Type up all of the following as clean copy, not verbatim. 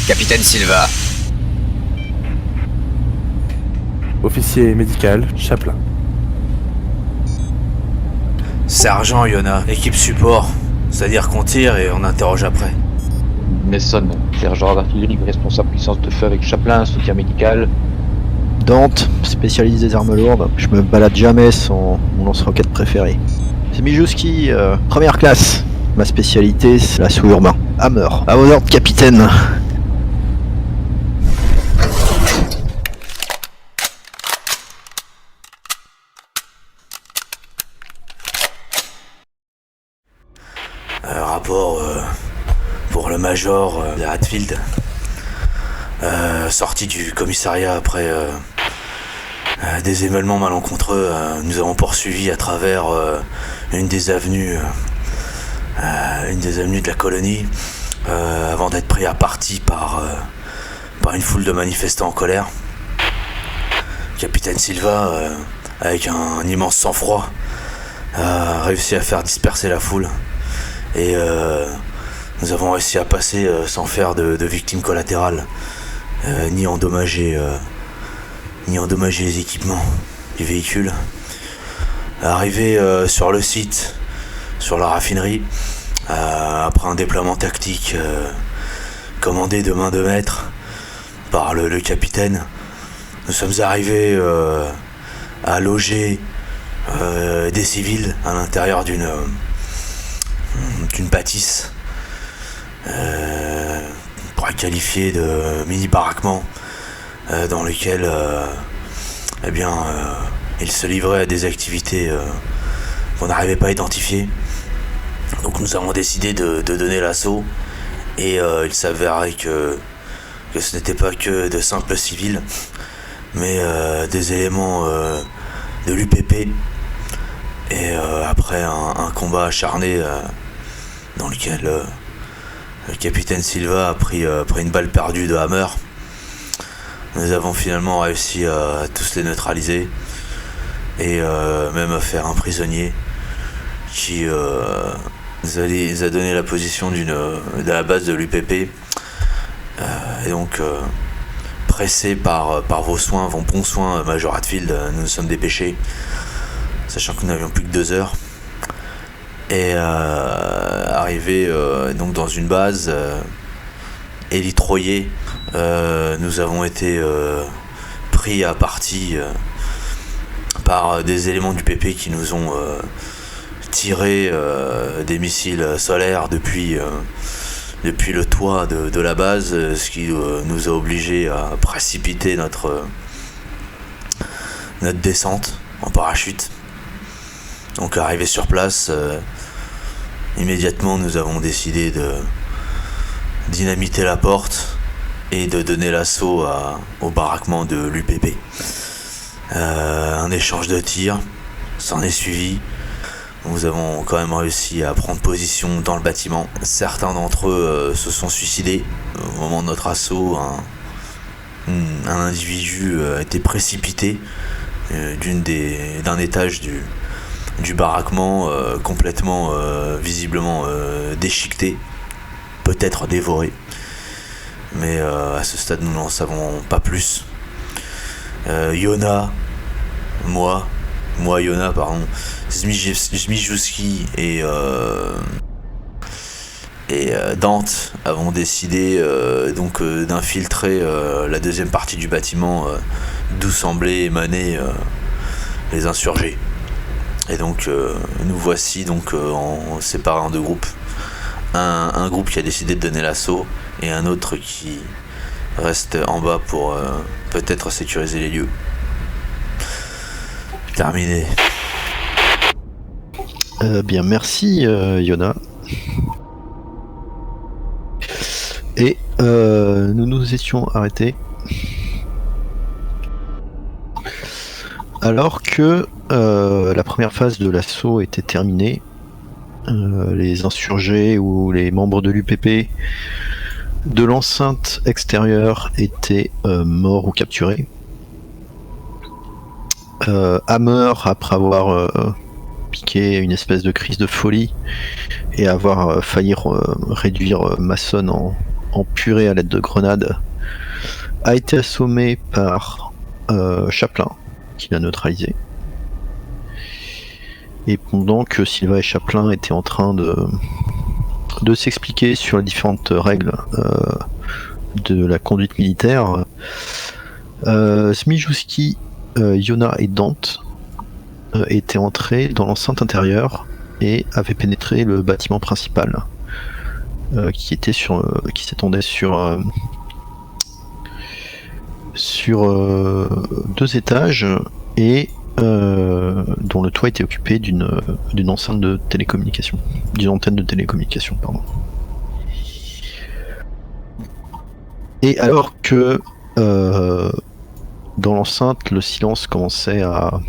Capitaine Silva. Officier médical, Chaplin. Sergent Yona, équipe support. C'est-à-dire qu'on tire et on interroge après. Nesson, sergent d'artillerie, responsable puissance de feu avec Chaplin, soutien médical. Dante, spécialiste des armes lourdes. Je me balade jamais sans mon lance-roquette préféré. C'est Mijouski, première classe. Ma spécialité, c'est l'assaut urbain. Hammer. À vos ordres, capitaine. Rapport pour le major de Hatfield. Sorti du commissariat après des événements malencontreux, nous avons poursuivi à travers une des avenues de la colonie avant d'être pris à partie par une foule de manifestants en colère. Capitaine Silva, avec un immense sang-froid, a réussi à faire disperser la foule et nous avons réussi à passer sans faire de victimes collatérales, ni endommager les équipements du véhicule. Arrivé sur le site, sur la raffinerie, après un déploiement tactique commandé de main de maître par le capitaine, nous sommes arrivés à loger des civils à l'intérieur d'une bâtisse, on pourrait qualifier de mini baraquement, dans lequel ils se livraient à des activités qu'on n'arrivait pas à identifier. Donc nous avons décidé de donner l'assaut et il s'avérait que ce n'était pas que de simples civils, mais des éléments de l'UPP. Et après un combat acharné dans lequel le capitaine Silva a pris une balle perdue de Hammer, nous avons finalement réussi à tous les neutraliser et même à faire un prisonnier qui nous a donné la position de la base de l'UPP. Et donc pressé par vos bons soins, Major Hatfield, nous nous sommes dépêchés, sachant que nous n'avions plus que 2 heures. Et arrivé donc dans une base élitroyée, nous avons été pris à partie par des éléments du PP qui nous ont tiré des missiles solaires depuis le toit de la base, ce qui nous a obligés à précipiter notre descente en parachute. Donc arrivé sur place, immédiatement nous avons décidé de dynamiter la porte et de donner l'assaut au baraquement de l'UPP. Un échange de tirs s'en est suivi. Nous avons quand même réussi à prendre position dans le bâtiment. Certains d'entre eux se sont suicidés. Au moment de notre assaut, un individu a été précipité d'un étage du baraquement, complètement visiblement déchiqueté, peut-être dévoré. Mais à ce stade, nous n'en savons pas plus. Yona, Yona, Zmijewski et Dante avons décidé d'infiltrer la deuxième partie du bâtiment d'où semblaient émaner les insurgés. Et donc nous voici donc en séparés en deux groupes. Un groupe qui a décidé de donner l'assaut et un autre qui reste en bas pour peut-être sécuriser les lieux. Terminé. Bien, merci Yona. Et nous nous étions arrêtés alors que la première phase de l'assaut était terminée. Les insurgés ou les membres de l'UPP de l'enceinte extérieure étaient morts ou capturés. Hammer, après avoir piqué une espèce de crise de folie et avoir failli réduire Mason en purée à l'aide de grenades, a été assommé par Chaplin, qui l'a neutralisé. Et pendant que Silva et Chaplin étaient en train de s'expliquer sur les différentes règles de la conduite militaire, Zmijewski, Yona et Dante étaient entrés dans l'enceinte intérieure et avaient pénétré le bâtiment principal qui s'étendait sur 2 étages et dont le toit était occupé d'une enceinte de télécommunication, d'une antenne de télécommunication, pardon. Et alors que dans l'enceinte le silence commençait à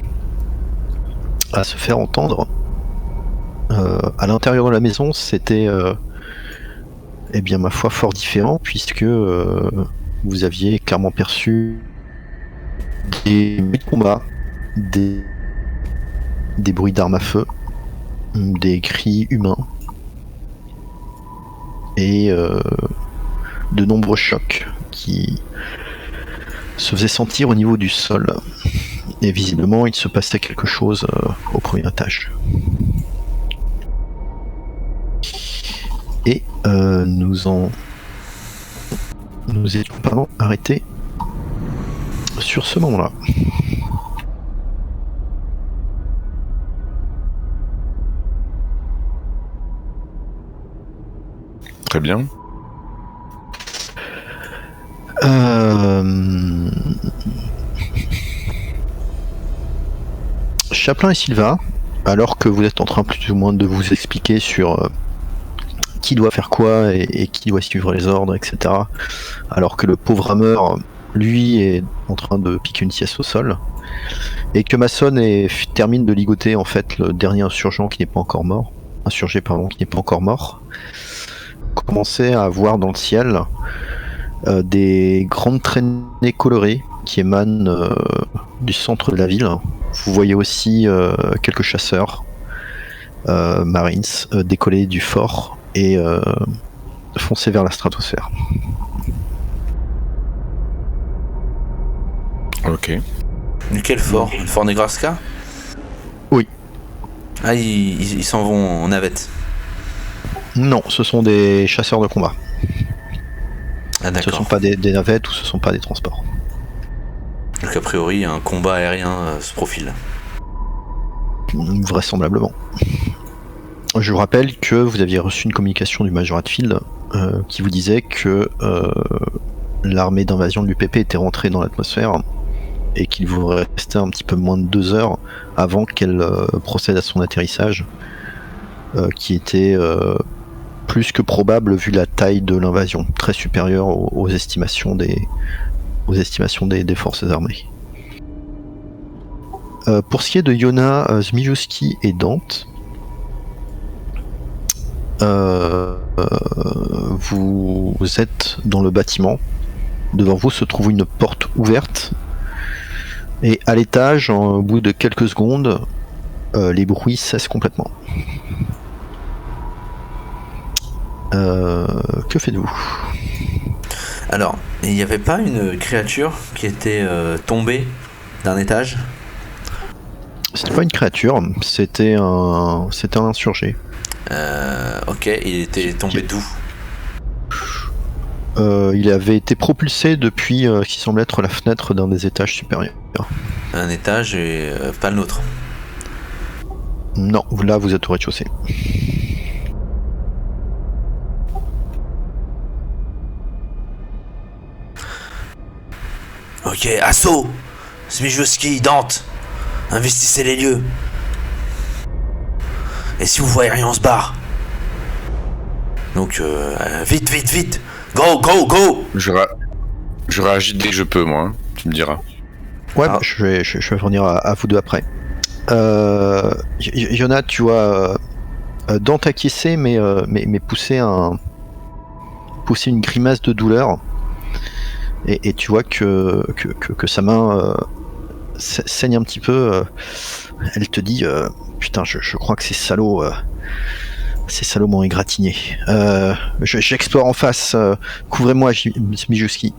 se faire entendre, à l'intérieur de la maison c'était eh bien ma foi fort différent, puisque vous aviez clairement perçu des bruits de combat, des bruits d'armes à feu, des cris humains et de nombreux chocs qui se faisaient sentir au niveau du sol. Et visiblement il se passait quelque chose au premier étage. Et nous étions arrêtés sur ce moment-là. Très bien. Chaplin et Silva, alors que vous êtes en train plus ou moins de vous expliquer sur qui doit faire quoi et qui doit suivre les ordres, etc. Alors que le pauvre Hammer, lui, est en train de piquer une sieste au sol, et que Mason termine de ligoter en fait le dernier insurgé qui n'est pas encore mort, commençait à voir dans le ciel des grandes traînées colorées qui émanent du centre de la ville. Vous voyez aussi quelques chasseurs Marines décoller du fort et foncer vers la stratosphère. Ok. Quel fort? Le fort Nebraska? Oui. Ah, ils s'en vont en navette. Non, ce sont des chasseurs de combat. Ah, d'accord. Ce sont pas des navettes ou ce sont pas des transports. Donc a priori un combat aérien se profile. Vraisemblablement. Je vous rappelle que vous aviez reçu une communication du Major Hatfield qui vous disait que l'armée d'invasion de l'UPP était rentrée dans l'atmosphère et qu'il vous restait un petit peu moins de 2 heures avant qu'elle procède à son atterrissage, qui était plus que probable vu la taille de l'invasion, très supérieure aux estimations des forces armées. Pour ce qui est de Yona, Zmijewski et Dante, vous êtes dans le bâtiment. Devant vous se trouve une porte ouverte. Et à l'étage, au bout de quelques secondes, les bruits cessent complètement. Que faites-vous ? Alors, il n'y avait pas une créature qui était tombée d'un étage ? C'était pas une créature, c'était un insurgé. Ok, il était tombé d'où ? Il avait été propulsé depuis ce qui semble être la fenêtre d'un des étages supérieurs. Un étage et pas le nôtre. Non, là vous êtes au rez-de-chaussée. Ok, assaut. Zmijowski, Dante, investissez les lieux. Et si vous voyez rien, on se barre. Donc, vite. Go. Je réagis dès que je peux, moi. Tu me diras. Ouais, je vais revenir à vous deux après. Yona, tu vois Dante acquiescer, mais pousser une grimace de douleur. Et tu vois que sa main saigne un petit peu. Elle te dit putain, je crois que ces salauds m'ont égratigné. J'explore en face. Couvrez-moi, Zmijowski.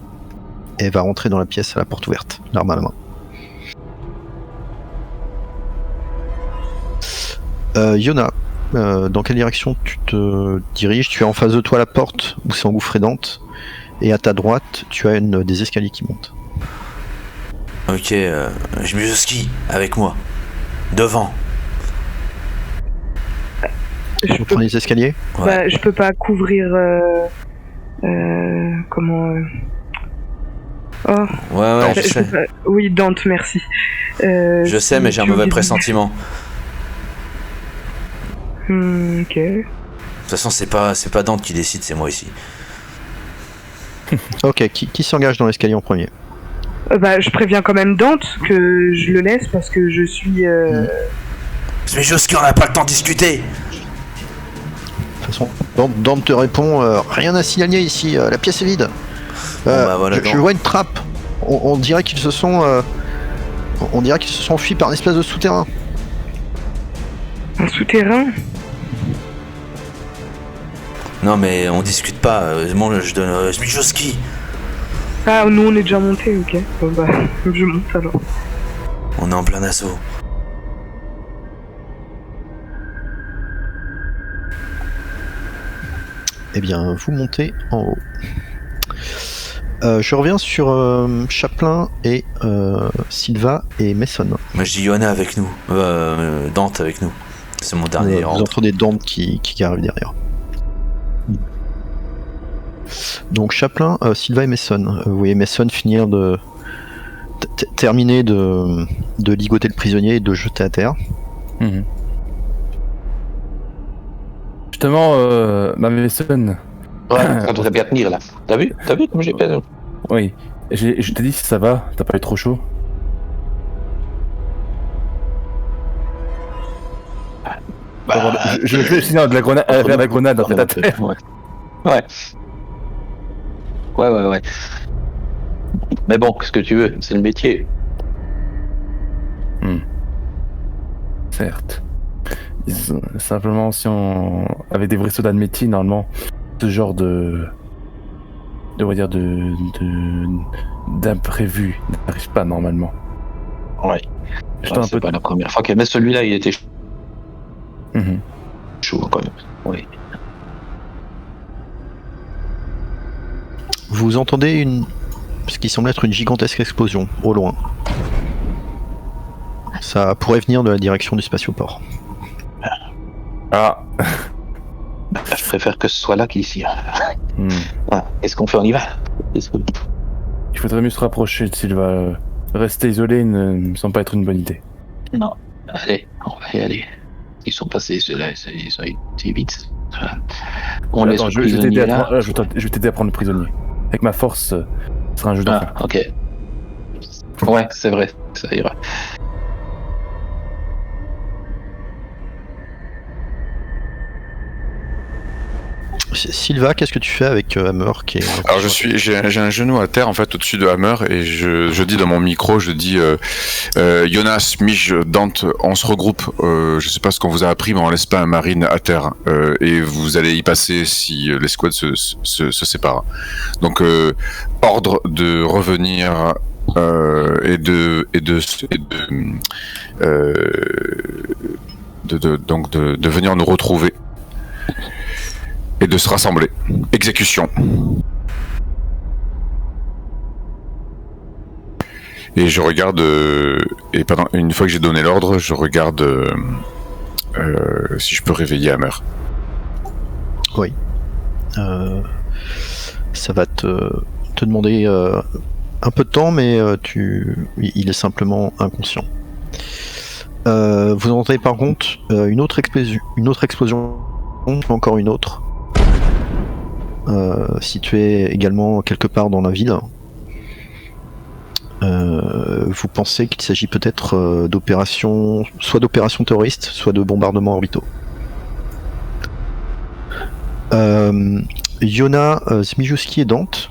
Et elle va rentrer dans la pièce à la porte ouverte, l'arme à la main. Yona, dans quelle direction tu te diriges? Tu as en face de toi la porte où c'est engouffré Dante. Et à ta droite, tu as des escaliers qui montent. Ok, Zmijowski, avec moi. Devant. Tu prends les escaliers? Ouais. Bah, je peux pas couvrir... comment... Oh, Ouais, je je sais. peux pas- Oui, Dante, merci. Je sais, mais j'ai un mauvais pressentiment. Ok. De toute façon, c'est pas Dante qui décide, c'est moi ici. Ok, qui s'engage dans l'escalier en premier? Bah, je préviens quand même Dante que je le laisse parce que je suis... Zmijowski, on n'a pas le temps de discuter. De toute façon, Dante te répond rien à signaler ici, la pièce est vide. Bah voilà, je vois une trappe. On dirait qu'ils se sont enfuis par une espèce de souterrain. Un souterrain. Non, mais on discute pas. Moi, je donne Zmijowski. Ah, nous on est déjà monté, ok. Bon bah, je monte alors. On est en plein assaut. Eh bien, vous montez en haut. Je reviens sur Chaplin et Silva et Mason. Moi, je dis Yona avec nous. Dante avec nous. C'est mon dernier Vous ordre. entendez Dante qui arrive derrière. Donc Chaplin, Silva et Mason. Vous voyez Mason finir terminer de ligoter le prisonnier et de le jeter à terre. Mhm. Justement, ma Mason, Ouais, ça devrait bien tenir là. T'as vu comme j'ai fait? oui, je t'ai dit si ça va, t'as pas eu trop chaud? Je fais le signal de la grenade, la grenade dans ta tête. Ouais. Ouais. Mais bon, qu'est-ce que tu veux? C'est le métier. Certes. Simplement, si on avait des vrais soldats de métier, normalement, ce genre d'imprévu n'arrive pas normalement. Ouais. J'étais un C'est peu. pas la première fois. Mais celui-là, il était Mhm. chaud quand même. Oui. Vous entendez ce qui semble être une gigantesque explosion au loin. Ça pourrait venir de la direction du spatioport. Ah. Je préfère que ce soit là qu'ici. Hmm. Ouais. Est-ce qu'on fait? On y va? Il faudrait mieux se rapprocher de Silva. Rester isolé ne me semble pas être une bonne idée. Non. Allez, on va y aller. Ils sont passés, ceux-là, ils ont été vite. On laisse Attends, le je vais prisonnier là. je vais t'aider à prendre le prisonnier. Avec ma force, ce sera un jeu d'enfant. Ah, ok. Ouais, c'est vrai, ça ira. Silva, qu'est-ce que tu fais avec Hammer qui est... Alors j'ai un genou à terre en fait au-dessus de Hammer et je dis dans mon micro, je dis Jonas, Mij, Dante, on se regroupe. Je sais pas ce qu'on vous a appris, mais on laisse pas un marine à terre et vous allez y passer si l'escouade se sépare. Donc ordre de revenir et de venir nous retrouver. Et de se rassembler. Exécution. Et je regarde, et pendant une fois que j'ai donné l'ordre, je regarde si je peux réveiller Hammer. Oui. Ça va te demander un peu de temps, mais il est simplement inconscient. Vous entendez par contre une autre explosion, encore une autre, située également quelque part dans la ville. Vous pensez qu'il s'agit peut-être soit d'opérations terroristes, soit de bombardements orbitaux. Yona, Zmijewski et Dante,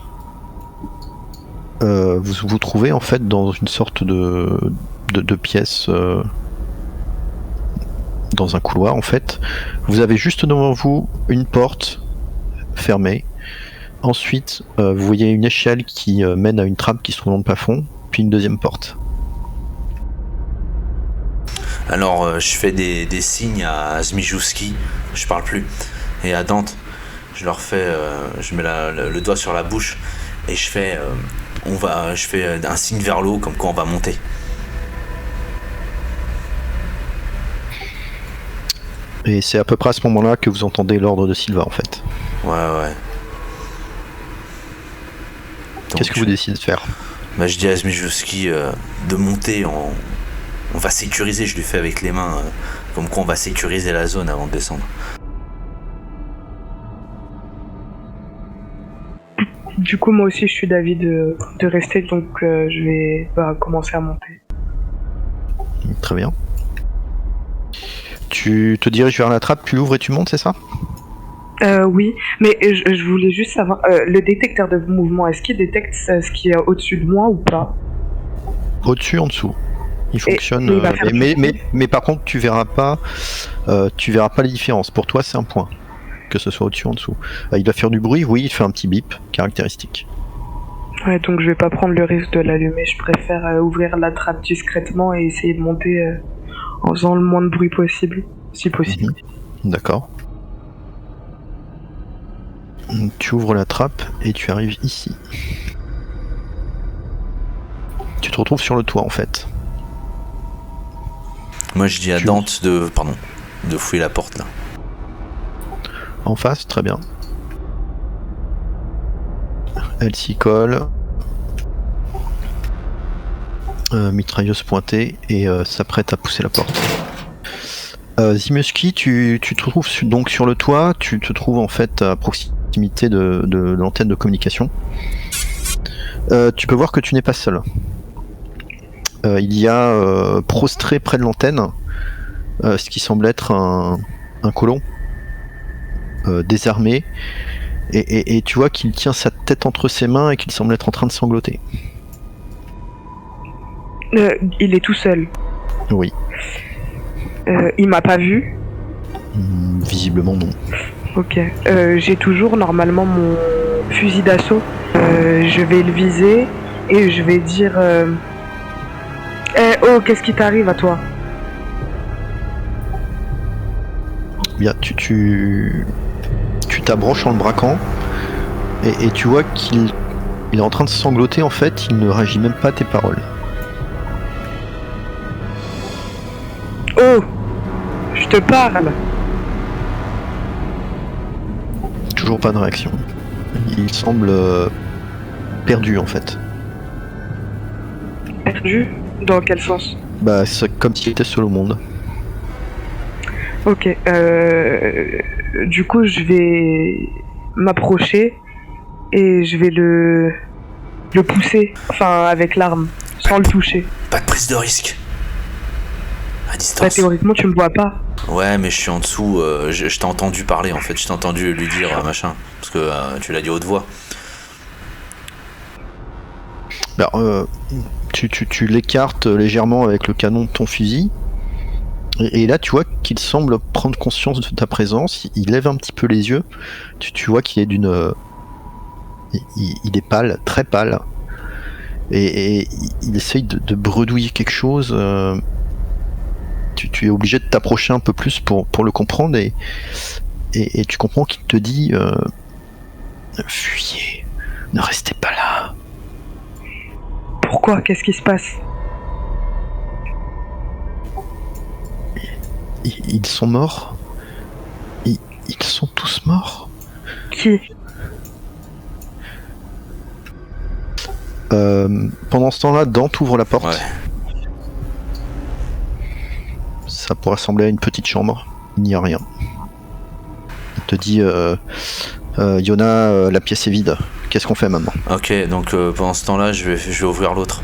vous vous trouvez en fait dans une sorte de pièce, dans un couloir en fait. Vous avez juste devant vous une porte fermée. Ensuite, vous voyez une échelle qui mène à une trappe qui se trouve dans le plafond, puis une deuxième porte. Alors, je fais des signes à Zmijewski, je parle plus, et à Dante. Je leur fais, je mets le doigt sur la bouche et je fais un signe vers l'eau comme quoi on va monter. Et c'est à peu près à ce moment-là que vous entendez l'ordre de Silva en fait. Ouais. Qu'est-ce que vous décidez de faire? Je dis à Zmijewski de monter, on va sécuriser, je lui fais avec les mains, comme quoi on va sécuriser la zone avant de descendre. Du coup, moi aussi, je suis d'avis de rester, donc je vais commencer à monter. Très bien. Tu te diriges vers la trappe, tu l'ouvres et tu montes, c'est ça? Oui, mais je voulais juste savoir, le détecteur de mouvement, est-ce qu'il détecte ce qui est au-dessus de moi ou pas? Au-dessus, en dessous. Il fonctionne, il va faire mais par contre, tu verras pas les différences. Pour toi, c'est un point. Que ce soit au-dessus ou en dessous. Il va faire du bruit, oui, il fait un petit bip caractéristique. Ouais, donc je vais pas prendre le risque de l'allumer, je préfère ouvrir la trappe discrètement et essayer de monter en faisant le moins de bruit possible, si possible. D'accord. Tu ouvres la trappe et tu arrives ici. Tu te retrouves sur le toit en fait. Moi je dis à Dante de fouiller la porte là. En face, très bien. Elle s'y colle. Mitrailleuse pointée et s'apprête à pousser la porte. Zmijewski, tu te trouves donc sur le toit, tu te trouves en fait à proximité de l'antenne de communication. Tu peux voir que tu n'es pas seul. Il y a prostré près de l'antenne ce qui semble être un colon désarmé et tu vois qu'il tient sa tête entre ses mains et qu'il semble être en train de sangloter. Il est tout seul. Oui. Il m'a pas vu. Visiblement non. Ok. J'ai toujours normalement mon fusil d'assaut. Je vais le viser et je vais dire oh, qu'est-ce qui t'arrive à toi? Bien, tu t'approches en le braquant et tu vois qu'il est en train de sangloter en fait, il ne réagit même pas à tes paroles. Oh, je te parle. Toujours pas de réaction. Il semble perdu en fait. Perdu? Dans quel sens? Bah c'est comme s'il était seul au monde. Ok, du coup je vais m'approcher et je vais le pousser, enfin avec l'arme, sans le toucher. Pas de prise de risque. À Bah, distance. théoriquement tu me vois pas. Ouais, mais je suis en dessous, je t'ai entendu parler en fait, je t'ai entendu lui dire machin, parce que tu l'as dit haute voix. Bah, tu l'écartes légèrement avec le canon de ton fusil. Et là, tu vois qu'il semble prendre conscience de ta présence. Il lève un petit peu les yeux. Tu vois qu'il est il est pâle, très pâle. Et il essaye de bredouiller quelque chose. Tu es obligé de t'approcher un peu plus pour le comprendre. Et tu comprends qu'il te dit fuyez, ne restez pas là. Pourquoi? Qu'est-ce qui se passe? Ils sont morts. Ils sont tous morts. Qui? Pendant ce temps-là, Dante ouvre la porte. Ouais. Ça pourrait ressembler à une petite chambre. Il n'y a rien. Il te dit Yona, la pièce est vide. Qu'est-ce qu'on fait maintenant? Ok, donc pendant ce temps-là, je vais ouvrir l'autre.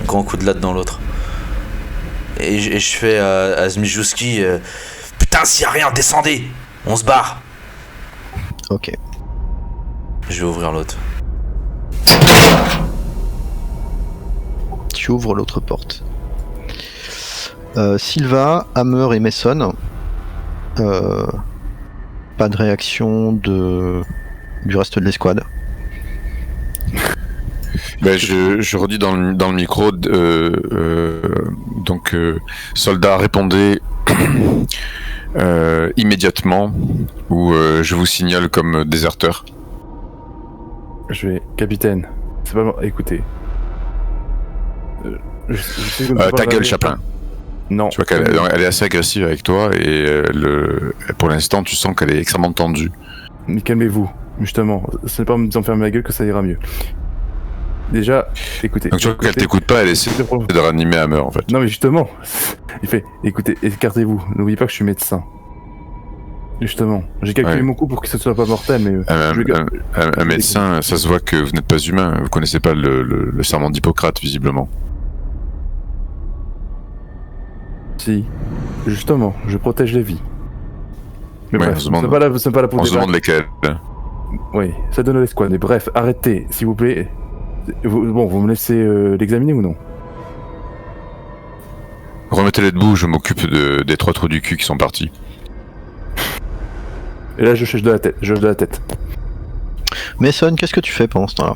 Grand coup de latte dans l'autre. Et je fais à Zmijouski, putain, s'il y a rien, descendez, on se barre. Ok. Je vais ouvrir l'autre. Tu ouvres l'autre porte. Silva, Hammer et Mason. Pas de réaction du reste de l'escouade. Ben, je redis dans le micro, donc soldats, répondez immédiatement ou je vous signale comme déserteur. Capitaine, c'est pas... Écoutez. Je sais que Ta gueule, Chaplin. Non. Tu vois qu'elle elle est assez agressive avec toi et pour l'instant tu sens qu'elle est extrêmement tendue. Mais calmez-vous, justement. Ce n'est pas en me disant fermer la gueule que ça ira mieux. Déjà, écoutez. Donc tu vois qu'elle t'écoute pas, elle essaie de ranimer Hammer en fait. Non mais justement, il fait, écoutez, écartez-vous, n'oubliez pas que je suis médecin. Justement, j'ai calculé mon coup pour que ce soit pas mortel, mais... Un médecin, ça se voit que vous n'êtes pas humain, vous connaissez pas le serment d'Hippocrate visiblement. Si, justement, je protège les vies. Mais Ouais, bref, on se demande, c'est pas là pour on se débattre. demande lesquels. Oui, ça donne l'escouade, mais bref, arrêtez, s'il vous plaît. Vous me laissez l'examiner ou non? Remettez-les debout, je m'occupe des 3 trous du cul qui sont partis. Et là, je cherche de la tête. Mason, qu'est-ce que tu fais pendant ce temps-là?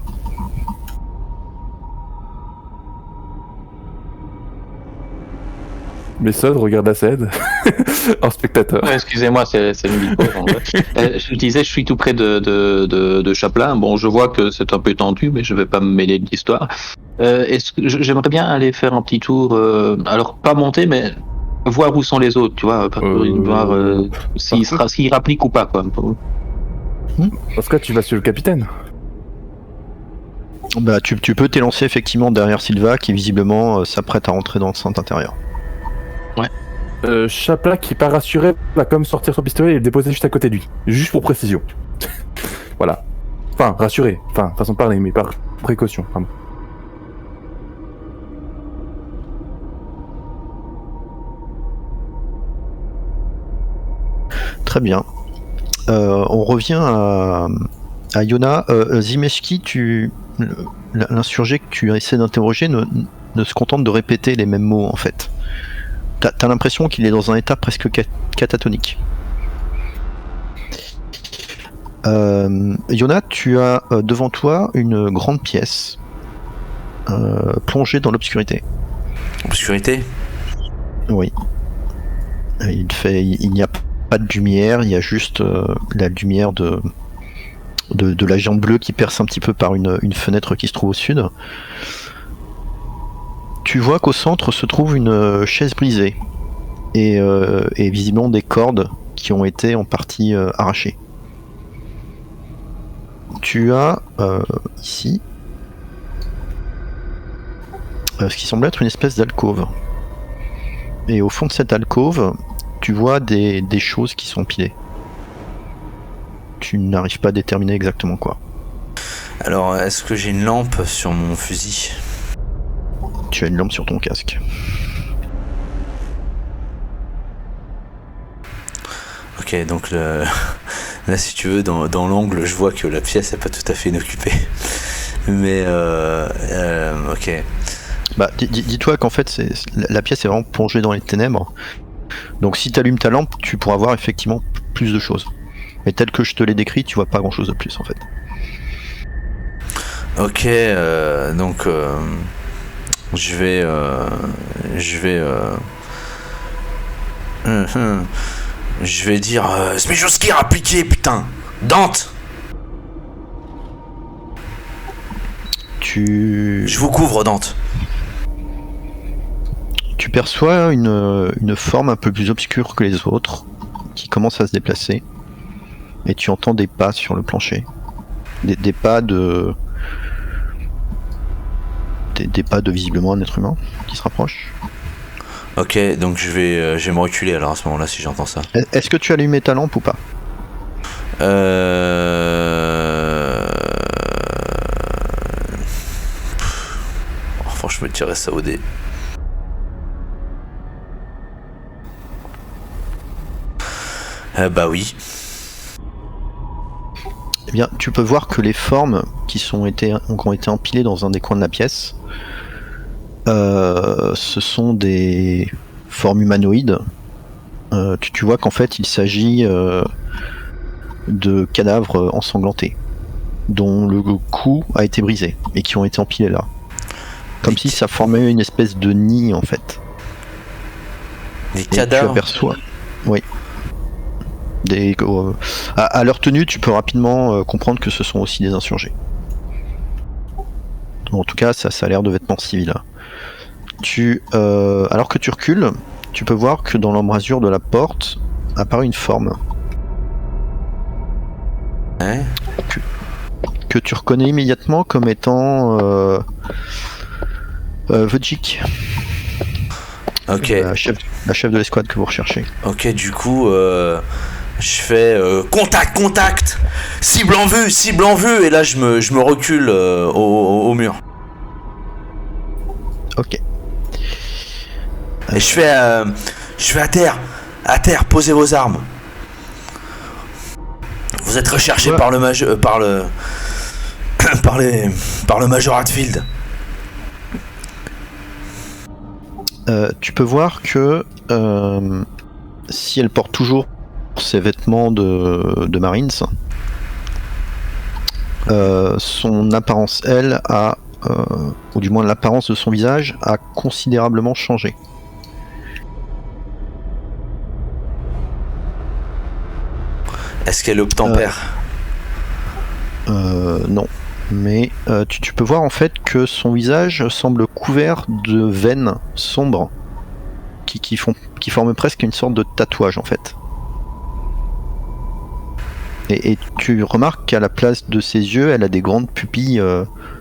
Mason regarde Aced en spectateur. Excusez-moi, c'est le micro. Je disais, je suis tout près de Chaplin. Bon, je vois que c'est un peu tendu, mais je vais pas me mêler de l'histoire. Est-ce que j'aimerais bien aller faire un petit tour, alors pas monter, mais voir où sont les autres, tu vois, voir s'il rapplique ou pas, quoi. Dans ce cas, tu vas sur le capitaine. Bah, tu peux t'élancer effectivement derrière Silva qui visiblement s'apprête à rentrer dans le centre intérieur. Chaplin qui part rassuré va comme sortir son pistolet et le déposer juste à côté de lui. Juste pour précision. Voilà. Enfin, rassuré. Enfin, façon de parler, mais par précaution. Pardon. Très bien. On revient à Yona. Zimeski, l'insurgé que tu essaies d'interroger ne se contente de répéter les mêmes mots en fait. T'as l'impression qu'il est dans un état presque catatonique. Yona, tu as devant toi une grande pièce plongée dans l'obscurité. Obscurité? Oui. Il n'y a pas de lumière, il y a juste la lumière de la géante bleue qui perce un petit peu par une fenêtre qui se trouve au sud. Tu vois qu'au centre se trouve une chaise brisée et visiblement des cordes qui ont été en partie arrachées. Tu as ici ce qui semble être une espèce d'alcôve. Et au fond de cette alcôve, tu vois des choses qui sont pilées. Tu n'arrives pas à déterminer exactement quoi. Alors, est-ce que j'ai une lampe sur mon fusil? Tu as une lampe sur ton casque. Ok, donc là, si tu veux, dans l'angle, je vois que la pièce n'est pas tout à fait inoccupée. Mais, ok. Bah, dis-toi qu'en fait, la pièce est vraiment plongée dans les ténèbres. Donc si tu allumes ta lampe, tu pourras voir effectivement plus de choses. Mais tel que je te l'ai décrit, tu vois pas grand-chose de plus en fait. Ok, donc je vais dire Zmijouski a appliqué, putain, Dante. Je vous couvre, Dante. Tu Tu perçois une forme un peu plus obscure que les autres, qui commence à se déplacer, et tu entends des pas sur le plancher. Des pas de... Des pas de visiblement un être humain qui se rapproche. Ok, donc je vais me reculer alors à ce moment-là si j'entends ça. Est-ce que tu as allumé ta lampe ou pas? Franchement, je me tirais ça au dé. Bah oui. Eh bien, tu peux voir que les formes qui ont été empilées dans un des coins de la pièce, ce sont des formes humanoïdes. Tu vois qu'en fait, il s'agit de cadavres ensanglantés, dont le cou a été brisé et qui ont été empilés là. Comme si ça formait une espèce de nid en fait. Des Et cadavres. tu aperçois. Oui. À leur tenue, tu peux rapidement comprendre que ce sont aussi des insurgés. En tout cas, ça a l'air de vêtements civils. Alors que tu recules, tu peux voir que dans l'embrasure de la porte apparaît une forme. Hein? Que tu reconnais immédiatement comme étant Vodjik. Ok. La chef de l'escouade que vous recherchez. Ok, du coup, je fais contact, cible en vue, et là je me recule au mur. Ok. Et je fais à terre, posez vos armes. Vous êtes recherché Ouais. par le Major Hatfield. Tu peux voir que si elle porte toujours ses vêtements de Marines, son apparence, elle, ou du moins l'apparence de son visage, a considérablement changé. Est-ce qu'elle obtempère? Non. Mais tu peux voir en fait que son visage semble couvert de veines sombres qui forment presque une sorte de tatouage en fait. Et tu remarques qu'à la place de ses yeux, elle a des grandes pupilles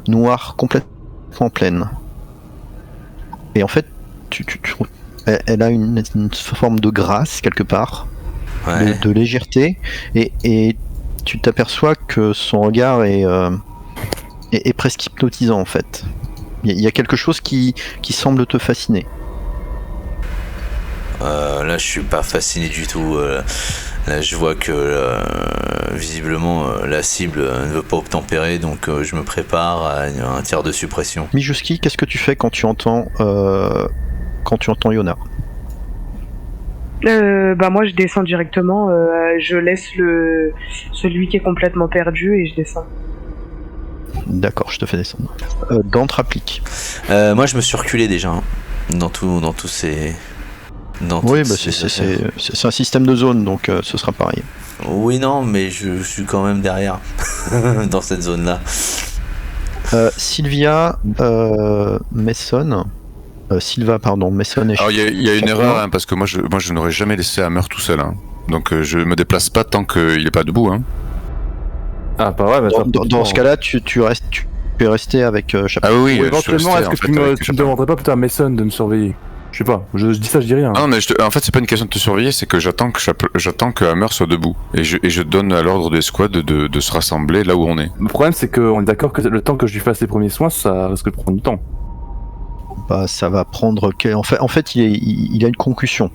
noires complètement pleines. Et en fait, elle a une forme de grâce quelque part, Ouais. de légèreté, et tu t'aperçois que son regard est presque hypnotisant en fait. Il y a quelque chose qui semble te fasciner. Là, je suis pas fasciné du tout. Là, je vois que visiblement la cible ne veut pas obtempérer, donc je me prépare à un tir de suppression. Mijuski, qu'est-ce que tu fais quand tu entends Yona? Bah moi je descends directement, je laisse celui qui est complètement perdu et je descends. D'accord, je te fais descendre. Dante applique. Moi, je me suis reculé déjà hein, dans tous ces. Oui, bah c'est un système de zone, donc ce sera pareil. Oui, non, mais je suis quand même derrière dans cette zone-là. Sylvia, Mason. Sylva, pardon, Mason et... Alors il y a une erreur, hein, parce que moi je n'aurais jamais laissé Hammer tout seul. Hein. Donc je me déplace pas tant qu'il est pas debout. Hein. Ah, pas vrai, bah, Dans ce cas-là, tu es resté avec Chapeau. Ah oui, Ou je suis éventuellement, resté, est-ce en que fait, tu avec me Chapeau. demanderais pas peut-être à Mason de me surveiller? Je sais pas, je dis ça, je dis rien. Ah non, mais en fait, c'est pas une question de te surveiller, c'est que j'attends que Hammer soit debout. Et je donne à l'ordre des squads de se rassembler là où on est. Le problème, c'est qu'on est d'accord que le temps que je lui fasse les premiers soins, ça risque de prendre du temps. Bah, ça va prendre... En fait, il a une concussion.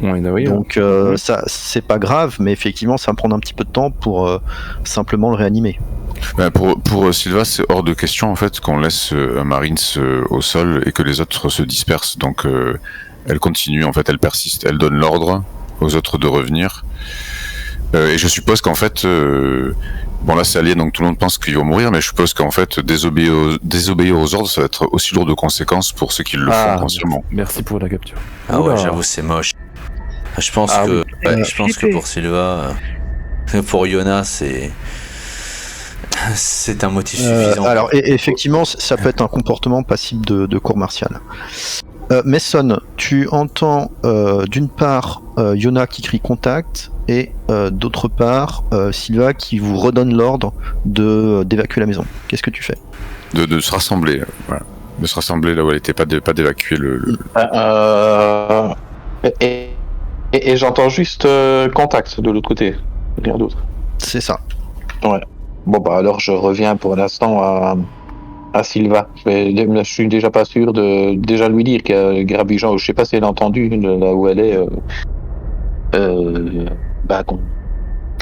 Ouais, oui, Donc ça, c'est pas grave, mais effectivement, ça va prendre un petit peu de temps pour simplement le réanimer. Ben, pour Sylva, c'est hors de question en fait qu'on laisse un Marines au sol et que les autres se dispersent. Donc elle continue, en fait, elle persiste, elle donne l'ordre aux autres de revenir. Et je suppose qu'en fait, bon là c'est Alien, donc tout le monde pense qu'ils vont mourir, mais je suppose qu'en fait désobéir aux ordres, ça va être aussi lourd de conséquences pour ceux qui le font consciemment. Merci pour la capture. Ah ouais, Oula. j'avoue, c'est moche. Je pense Ah que, oui. ouais, je pense que pour Sylva, pour Yona, c'est un motif suffisant. Alors, effectivement, ça peut être un comportement passible de cours martial. Messon, tu entends d'une part Yona qui crie contact et d'autre part Sylva qui vous redonne l'ordre d'évacuer la maison. Qu'est-ce que tu fais? De se rassembler, voilà. De se rassembler là où elle était, pas d'évacuer le... Et j'entends juste contact de l'autre côté, rien d'autre. C'est ça. Ouais. Bon bah alors je reviens pour l'instant à Sylva. Je suis déjà pas sûr de déjà lui dire que Grabugeon, je sais pas si elle a entendu là où elle est.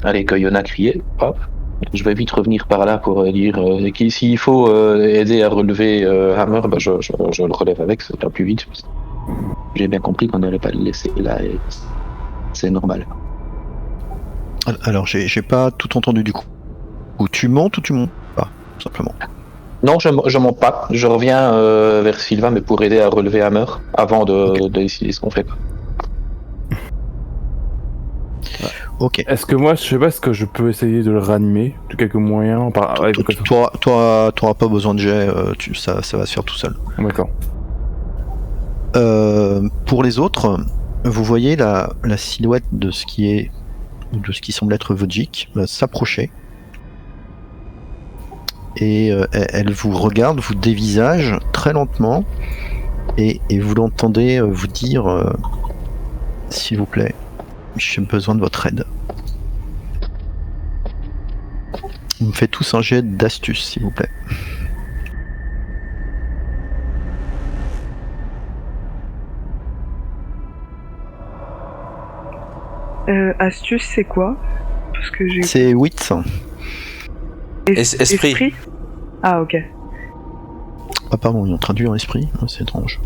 Allez, que Yona criait. Hop. Je vais vite revenir par là pour dire s'il faut aider à relever Hammer, bah je le relève avec, ça ira plus vite. J'ai bien compris qu'on n'allait pas le laisser là, et c'est normal. Alors j'ai pas tout entendu du coup. Ou tu montes ou tu montes pas, tout simplement. Non, je monte pas. Je reviens vers Sylvain, mais pour aider à relever Hammer avant de décider ce qu'on fait. Ok. Est-ce que moi, je sais pas, est-ce que je peux essayer de le réanimer de quelques moyens T'auras pas besoin de jet, ça va se faire tout seul. D'accord. Pour les autres, vous voyez la silhouette de ce qui semble être Vodjik s'approcher. Et elle vous regarde, vous dévisage très lentement, et vous l'entendez vous dire s'il vous plaît, j'ai besoin de votre aide. Vous me faites tous un jet d'astuce, s'il vous plaît. Astuce, c'est quoi? Parce que j'ai... C'est 8. Esprit. Ah, ok. Ah pardon, ils ont traduit en esprit, c'est étrange.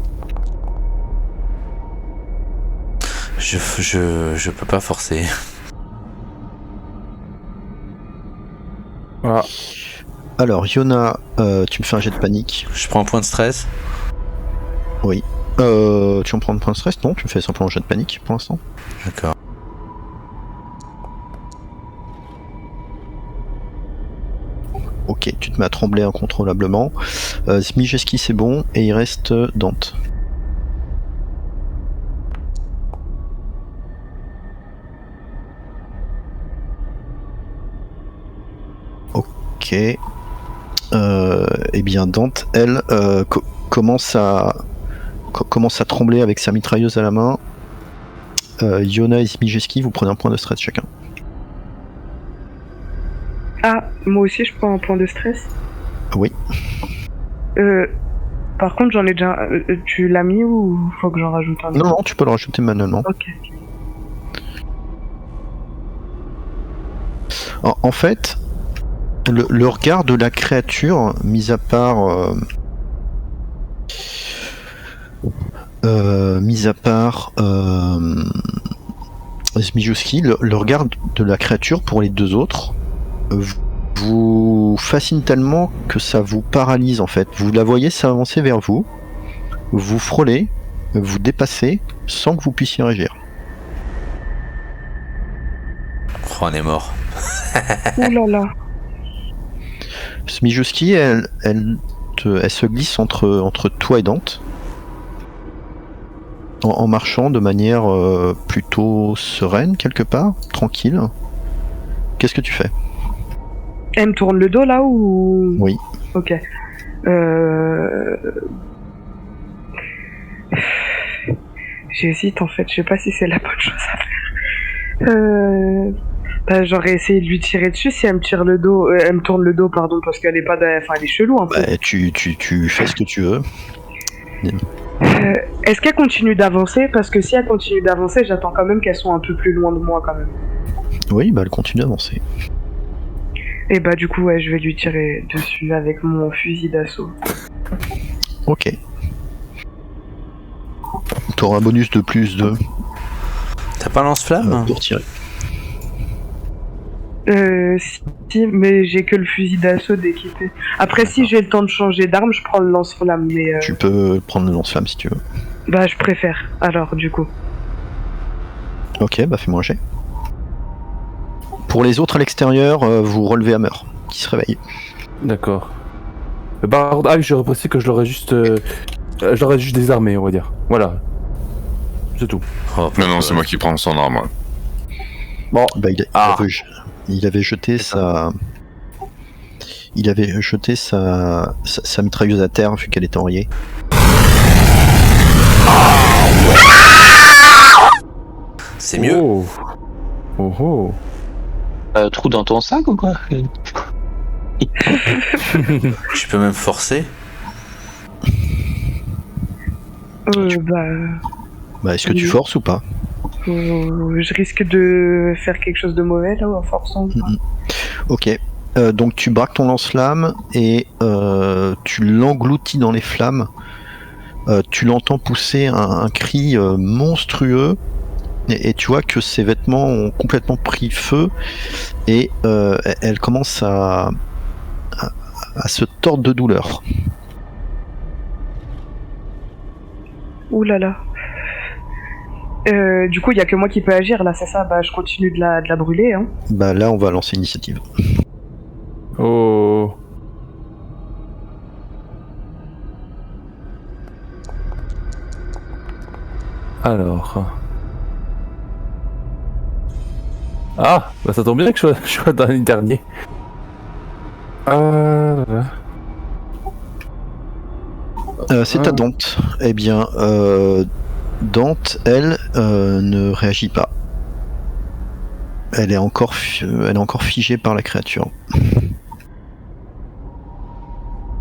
Je peux pas forcer. Voilà. Alors, Yona, tu me fais un jet de panique. Je prends un point de stress. Oui. Tu en prends un point de stress? Non, tu me fais simplement un jet de panique pour l'instant. D'accord. Ok, tu te mets à trembler incontrôlablement. Zmijeski, c'est bon, et il reste Dante. Ok. Eh bien, Dante, elle, commence à trembler avec sa mitrailleuse à la main. Yona et Zmijeski, vous prenez un point de stress chacun. Ah, moi aussi je prends un point de stress. Oui. Par contre, j'en ai déjà... tu l'as mis ou faut que j'en rajoute un? Non, tu peux le rajouter manuellement. Ok. En fait, le regard de la créature, mis à part Zmijewski, le regard de la créature pour les deux autres vous fascine tellement que ça vous paralyse en fait. Vous la voyez s'avancer vers vous, vous frôlez, vous dépassez sans que vous puissiez réagir. Oh, on est mort. Ouh là là. Zmijewski, elle se glisse entre toi et Dante en marchant de manière plutôt sereine quelque part, tranquille. Qu'est-ce que tu fais? Elle me tourne le dos là ou... Oui. Ok. J'hésite en fait, je sais pas si c'est la bonne chose à faire. J'aurais essayé de lui tirer dessus si elle me tire le dos, elle me tourne le dos, pardon, parce qu'elle est pas, enfin elle est chelou un peu. Bah, tu fais ce que tu veux. Est-ce qu'elle continue d'avancer? Parce que si elle continue d'avancer, j'attends quand même qu'elle soit un peu plus loin de moi quand même. Oui, bah elle continue d'avancer. Et bah du coup ouais, je vais lui tirer dessus avec mon fusil d'assaut. Ok. T'auras un bonus de plus de... T'as pas lance-flamme pour tirer. Si, mais j'ai que le fusil d'assaut d'équipé. Après, si j'ai le temps de changer d'arme, je prends le lance-flamme, mais... Tu peux prendre le lance-flamme si tu veux. Bah, je préfère, alors, du coup. Ok, bah fais-moi un jet. Pour les autres à l'extérieur, vous relevez Hammer, qui se réveille. D'accord. Par contre, je reprécise que je l'aurais juste Je l'aurais juste désarmé, on va dire. Voilà. C'est tout. Oh, Non, c'est moi qui prends son arme. Ouais. Bon, Bah, il avait jeté sa. Il avait jeté sa mitrailleuse à terre vu qu'elle était enrayée. c'est mieux. Oh. Oh oh. Trou dans ton sac ou quoi? Je peux même forcer. Bah, est-ce que tu Oui. forces ou pas? Je risque de faire quelque chose de mauvais là en forçant. Ok. Donc tu braques ton lance-flamme et tu l'engloutis dans les flammes. Tu l'entends pousser un cri monstrueux et tu vois que ses vêtements ont complètement pris feu et elle commence à se tordre de douleur. Ouh là là. Du coup, il y a que moi qui peux agir là, c'est ça? Bah, je continue de la brûler. Hein. Bah là on va lancer l'initiative. Oh. Alors. Ah, bah ça tombe bien que je sois dans le dernier. C'est à Dante. Eh bien, Dante, elle, ne réagit pas. Elle est encore figée par la créature.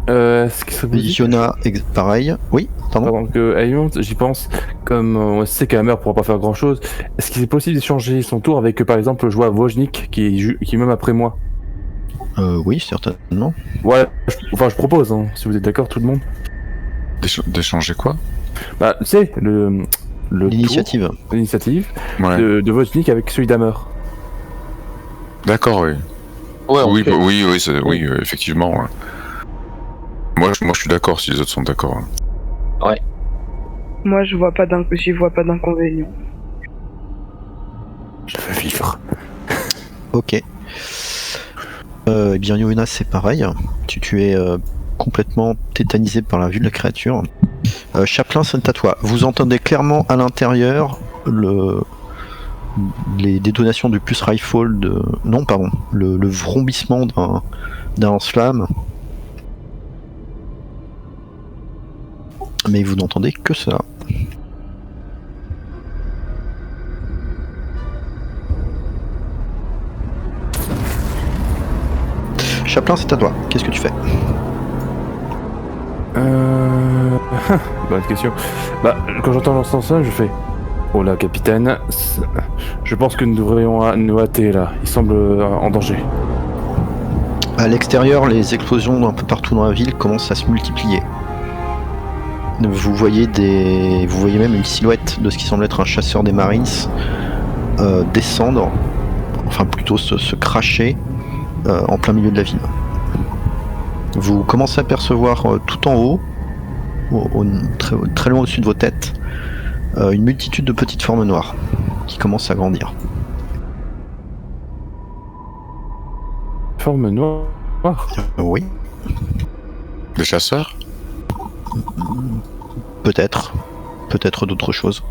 Est-ce que ça vous dit Yona, pareil. Oui, pardon. pendant que elle monte, j'y pense, comme on sait qu'Hammer pourra pas faire grand chose, est-ce qu'il est possible d'échanger son tour avec par exemple je vois Wojnik qui est même après moi? Oui, certainement. Ouais, je propose, hein, si vous êtes d'accord tout le monde. D'échanger quoi? Bah tu sais, le L'initiative. tour, l'initiative Ouais. de Wojnik avec celui d'Hammer. D'accord, oui. Ouais, on Oui, fait- bah, oui, effectivement. Ouais. Moi, je suis d'accord si les autres sont d'accord. Hein. Moi, j'y vois pas d'inconvénient. Je veux vivre. Ok. Eh bien, Yona, c'est pareil. Tu es complètement tétanisé par la vue de la créature. Chaplin, c'est à toi. Vous entendez clairement à l'intérieur les détonations du pulse rifle le vrombissement d'un lance-flamme. Mais vous n'entendez que ça. Chaplin, c'est à toi. Qu'est-ce que tu fais? Bonne question. Bah, quand j'entends l'encenseur, je fais oh là, capitaine, je pense que nous devrions nous hâter là. Il semble en danger. À l'extérieur, les explosions un peu partout dans la ville commencent à se multiplier. Vous voyez même une silhouette de ce qui semble être un chasseur des Marines descendre, enfin plutôt se cracher en plein milieu de la ville. Vous commencez à percevoir tout en haut, très loin au-dessus de vos têtes, une multitude de petites formes noires qui commencent à grandir. Forme noire. Oui, Des chasseurs? peut-être d'autres choses.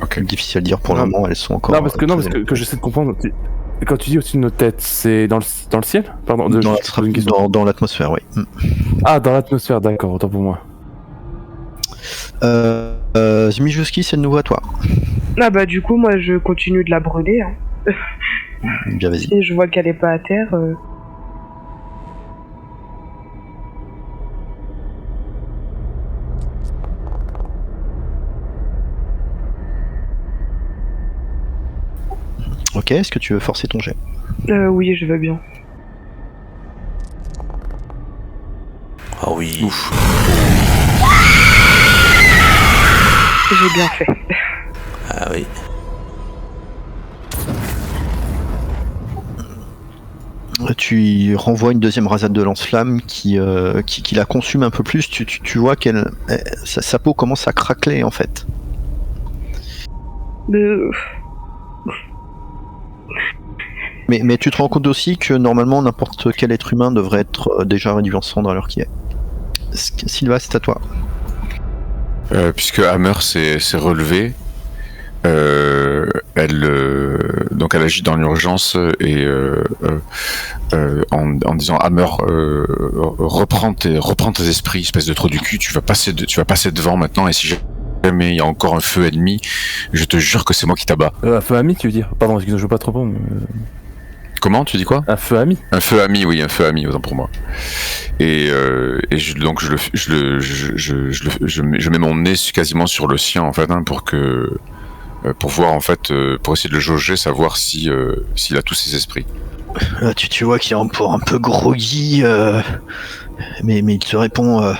Ok. Difficile à dire pour le Non. moment, elles sont encore. Non, parce que j'essaie de comprendre. Quand tu dis au-dessus de nos têtes, c'est dans le ciel? Pardon, je pose une question. dans l'atmosphère, oui. Ah, dans l'atmosphère, d'accord, autant pour moi. Zmijewski, c'est de nouveau à toi. Ah bah du coup, moi, je continue de la brûler. Hein. Bien, vas-y. Et je vois qu'elle est pas à terre. Ok, est-ce que tu veux forcer ton jet? Oui, je veux bien. Ah oui. Ouf. J'ai bien fait. Ah oui. Tu renvoies une deuxième rasade de lance-flamme qui la consume un peu plus. Tu vois sa peau commence à craqueler en fait. Mais tu te rends compte aussi que normalement n'importe quel être humain devrait être déjà réduit en cendres à l'heure qu'il est. Sylva, c'est à toi. Puisque Hammer s'est relevé, donc elle agit dans l'urgence et en disant Hammer, reprends tes esprits, espèce de trou du cul, tu vas passer devant maintenant, et si jamais il y a encore un feu ennemi, je te jure que c'est moi qui t'abats. Un feu ami, tu veux dire? Pardon, excuse-moi, je veux pas trop bon. Comment tu dis quoi? Un feu ami? Un feu ami, oui, un feu ami, autant pour moi. Donc je mets mon nez quasiment sur le sien en fait, hein, pour voir en fait, pour essayer de le jauger, savoir s'il a tous ses esprits. Tu vois qu'il est encore un peu groggy, mais il te répond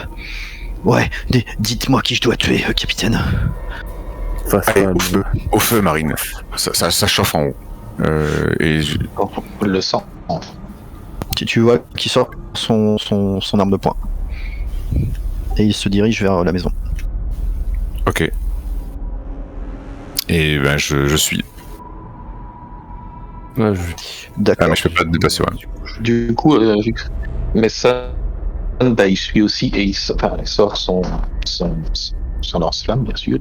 ouais, dites-moi qui je dois tuer, capitaine. Allez, au feu, Marine. Ça chauffe en haut. Le sang. Tu vois qu'il sort son arme de poing. Et il se dirige vers la maison. Ok. Et ben je suis. Ouais, D'accord. Ah mais je peux pas te dépasser, ouais. Du coup, mais ça, bah, il suit aussi et il sort son lance-flamme, bien sûr.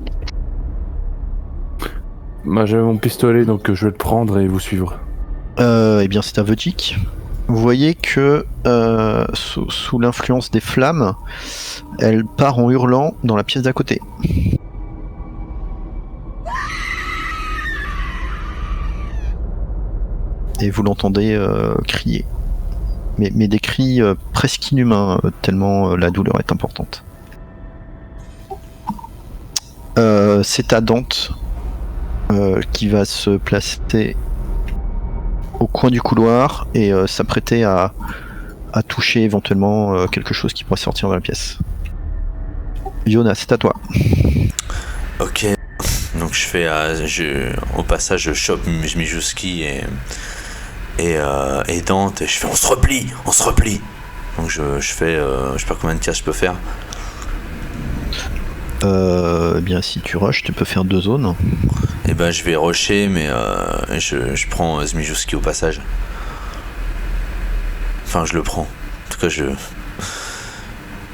Moi j'avais mon pistolet, donc je vais le prendre et vous suivre. Eh bien, c'est un Vodjik. Vous voyez que sous l'influence des flammes, elle part en hurlant dans la pièce d'à côté. Et vous l'entendez crier. Mais des cris presque inhumains, tellement la douleur est importante. C'est à Dante qui va se placer au coin du couloir et s'apprêter à toucher éventuellement quelque chose qui pourrait sortir de la pièce. Yona, c'est à toi. Ok, donc au passage je chope Mijuski et Dante et je fais on se replie. Donc je fais, je sais pas combien de tirs je peux faire. Eh bien si tu rushes, tu peux faire 2 zones. Et ben je vais rusher, mais je prends Zmijewski au passage. Enfin je le prends. En tout cas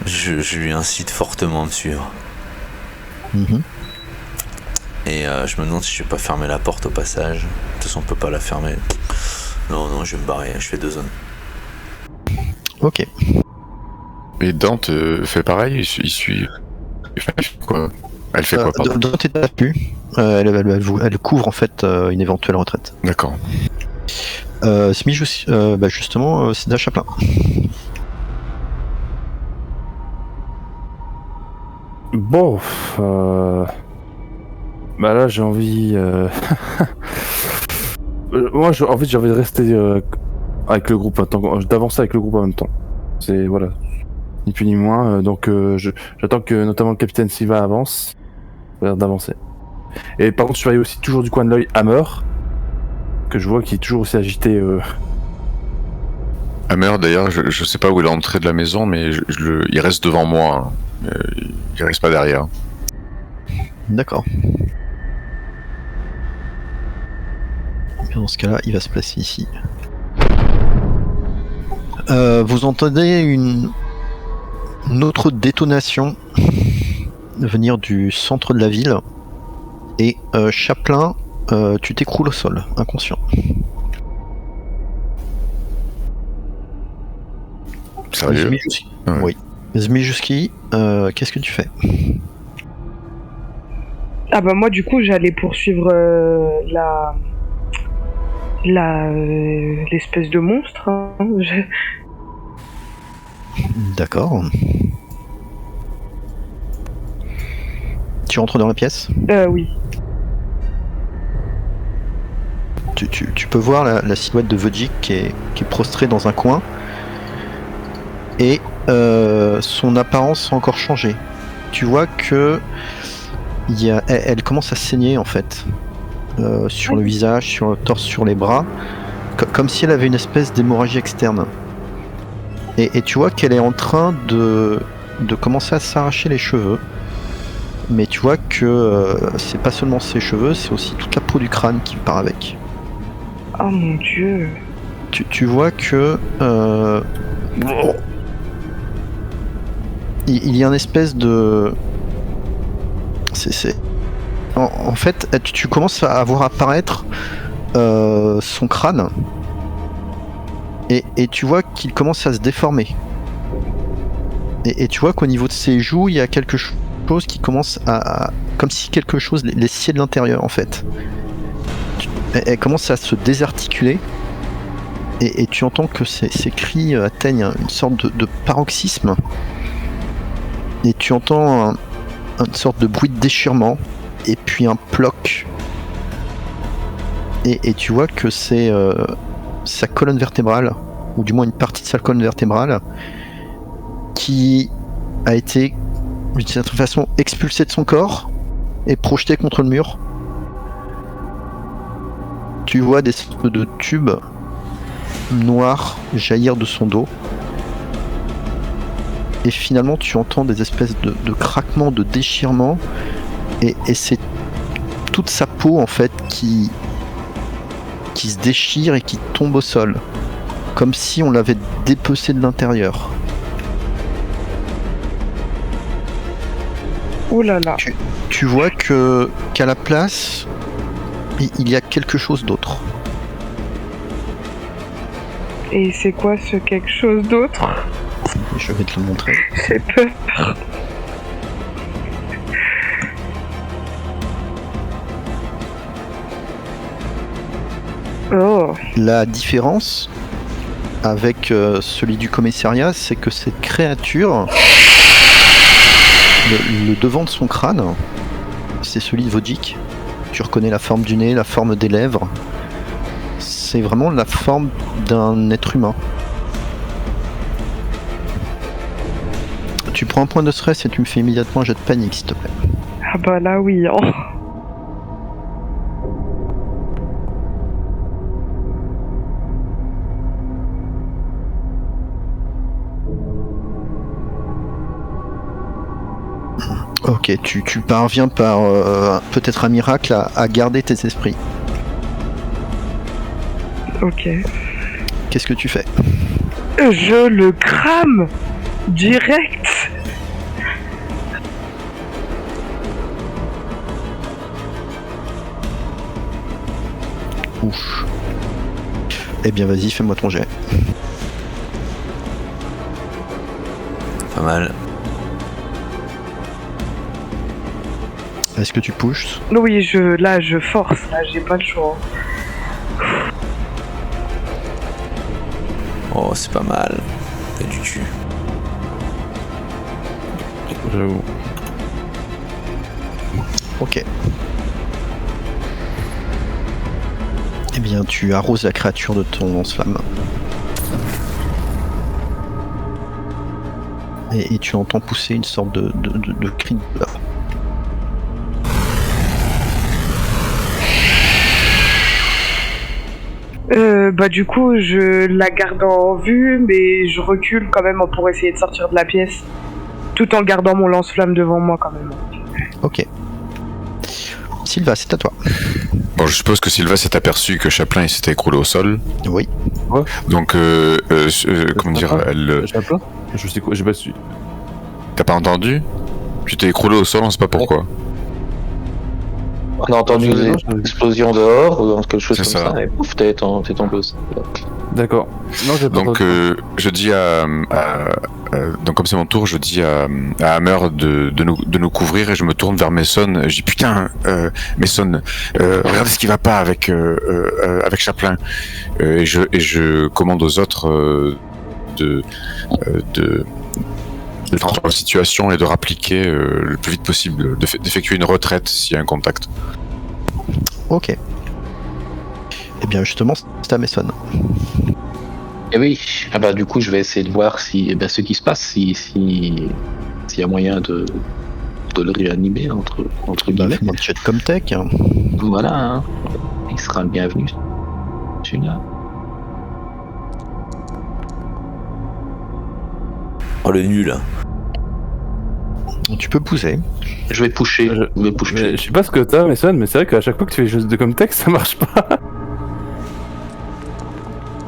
je lui incite fortement à me suivre. Mm-hmm. Et je me demande si je vais pas fermer la porte au passage. De toute façon on peut pas la fermer. Non, je vais me barrer, je fais 2 zones. Ok. Et Dante fait pareil, il suit. Il fait quoi? Elle fait quoi, pardon? Dante est plus. Elle couvre en fait une éventuelle retraite. D'accord. Smige aussi, justement, c'est d'un chaplain. Bon, bah là j'ai envie. Moi, en fait, j'ai envie de rester avec le groupe, d'avancer avec le groupe en même temps. C'est voilà, ni plus ni moins. Donc, j'attends que notamment le capitaine Silva avance, l'air d'avancer. Et par contre, je surveille aussi toujours du coin de l'œil Hammer, que je vois qui est toujours aussi agité. Hammer, d'ailleurs, je sais pas où il est entré de la maison, mais il reste devant moi. Hein. Il reste pas derrière. D'accord. Dans ce cas-là, il va se placer ici. Vous entendez une autre détonation venir du centre de la ville. Et Chaplin, tu t'écroules au sol, inconscient. Sérieux? Ouais. Oui. Zmijewski, qu'est-ce que tu fais? Ah bah moi du coup j'allais poursuivre l'espèce de monstre. Hein. D'accord. Tu rentres dans la pièce? Oui. Tu peux voir la silhouette de Vodjik qui est prostrée dans un coin. Et son apparence a encore changé. Tu vois que elle commence à saigner en fait. Sur le visage, sur le torse, sur les bras. Comme si elle avait une espèce d'hémorragie externe. Et tu vois qu'elle est en train de commencer à s'arracher les cheveux. Mais tu vois que c'est pas seulement ses cheveux, c'est aussi toute la peau du crâne qui part avec. Oh mon dieu. Tu vois que il y a une espèce de C'est... En fait, tu commences à voir apparaître son crâne et tu vois qu'il commence à se déformer. Et tu vois qu'au niveau de ses joues, il y a quelque chose qui commence à... comme si quelque chose les sciait de l'intérieur en fait. Elle commence à se désarticuler et tu entends que ses cris atteignent une sorte de paroxysme. Et tu entends une sorte de bruit de déchirement et puis un ploc. Et tu vois que c'est sa colonne vertébrale, ou du moins une partie de sa colonne vertébrale, qui a été, d'une certaine façon, expulsée de son corps et projetée contre le mur. Tu vois des sortes de tubes noirs jaillir de son dos. Et finalement, tu entends des espèces de craquements, de déchirements. Et c'est toute sa peau, en fait, qui se déchire et qui tombe au sol. Comme si on l'avait dépecé de l'intérieur. Oh là là. Tu vois qu'à la place, il y a quelque chose d'autre. Et c'est quoi ce quelque chose d'autre? Je vais te le montrer. J'ai peur. Oh. La différence avec celui du commissariat, c'est que cette créature, le devant de son crâne, c'est celui de Vodjik. Tu reconnais la forme du nez, la forme des lèvres. C'est vraiment la forme d'un être humain. Tu prends un point de stress et tu me fais immédiatement un jet de panique, s'il te plaît. Ah bah là oui, hein. Ok, tu parviens par peut-être un miracle à garder tes esprits. Ok. Qu'est-ce que tu fais? Je le crame direct. Ouf. Eh bien vas-y, fais-moi ton jet. Pas mal. Est-ce que tu pushes? Oui, je force, là, j'ai pas le choix. Oh, c'est pas mal. Fait du cul. J'avoue. Ok. Eh bien, tu arroses la créature de ton lance-flamme. Et tu entends pousser une sorte de cri de douleur. Bah du coup, je la garde en vue, mais je recule quand même pour essayer de sortir de la pièce, tout en gardant mon lance-flamme devant moi quand même. Ok. Sylva, c'est à toi. Bon, je suppose que Sylva s'est aperçu que Chaplin il s'était écroulé au sol. Oui. Donc, comment dire, elle. J'ai un plan. Je sais quoi, j'ai pas su. T'as pas entendu? Tu t'es écroulé au sol, on sait pas pourquoi. On a entendu Non, une explosion dehors ou quelque chose C'est comme ça. ça, et pouf, t'es tombé au sol. D'accord. Non, j'ai pas Donc, entendu. je dis donc comme c'est mon tour, je dis à Hammer de nous couvrir et je me tourne vers Mason. Je dis putain, Mason, regardez ce qui va pas avec Chaplin. Et je commande aux autres de prendre la situation et de rappliquer le plus vite possible, d'effectuer une retraite s'il y a un contact. Ok. Eh bien, justement, c'est à Mason. Et oui, ah bah du coup je vais essayer de voir si ce qui se passe, s'il y a moyen de le réanimer entre Bah, guillemets. fais-moi un jet de Comtech. Voilà, hein. Il sera le bienvenu. Celui-là. Oh, le nul. Tu peux pousser. Je vais pusher. Je vais pusher. Mais je sais pas ce que t'as, Mason, mais c'est vrai qu'à chaque fois que tu fais des choses de comme texte, ça marche pas.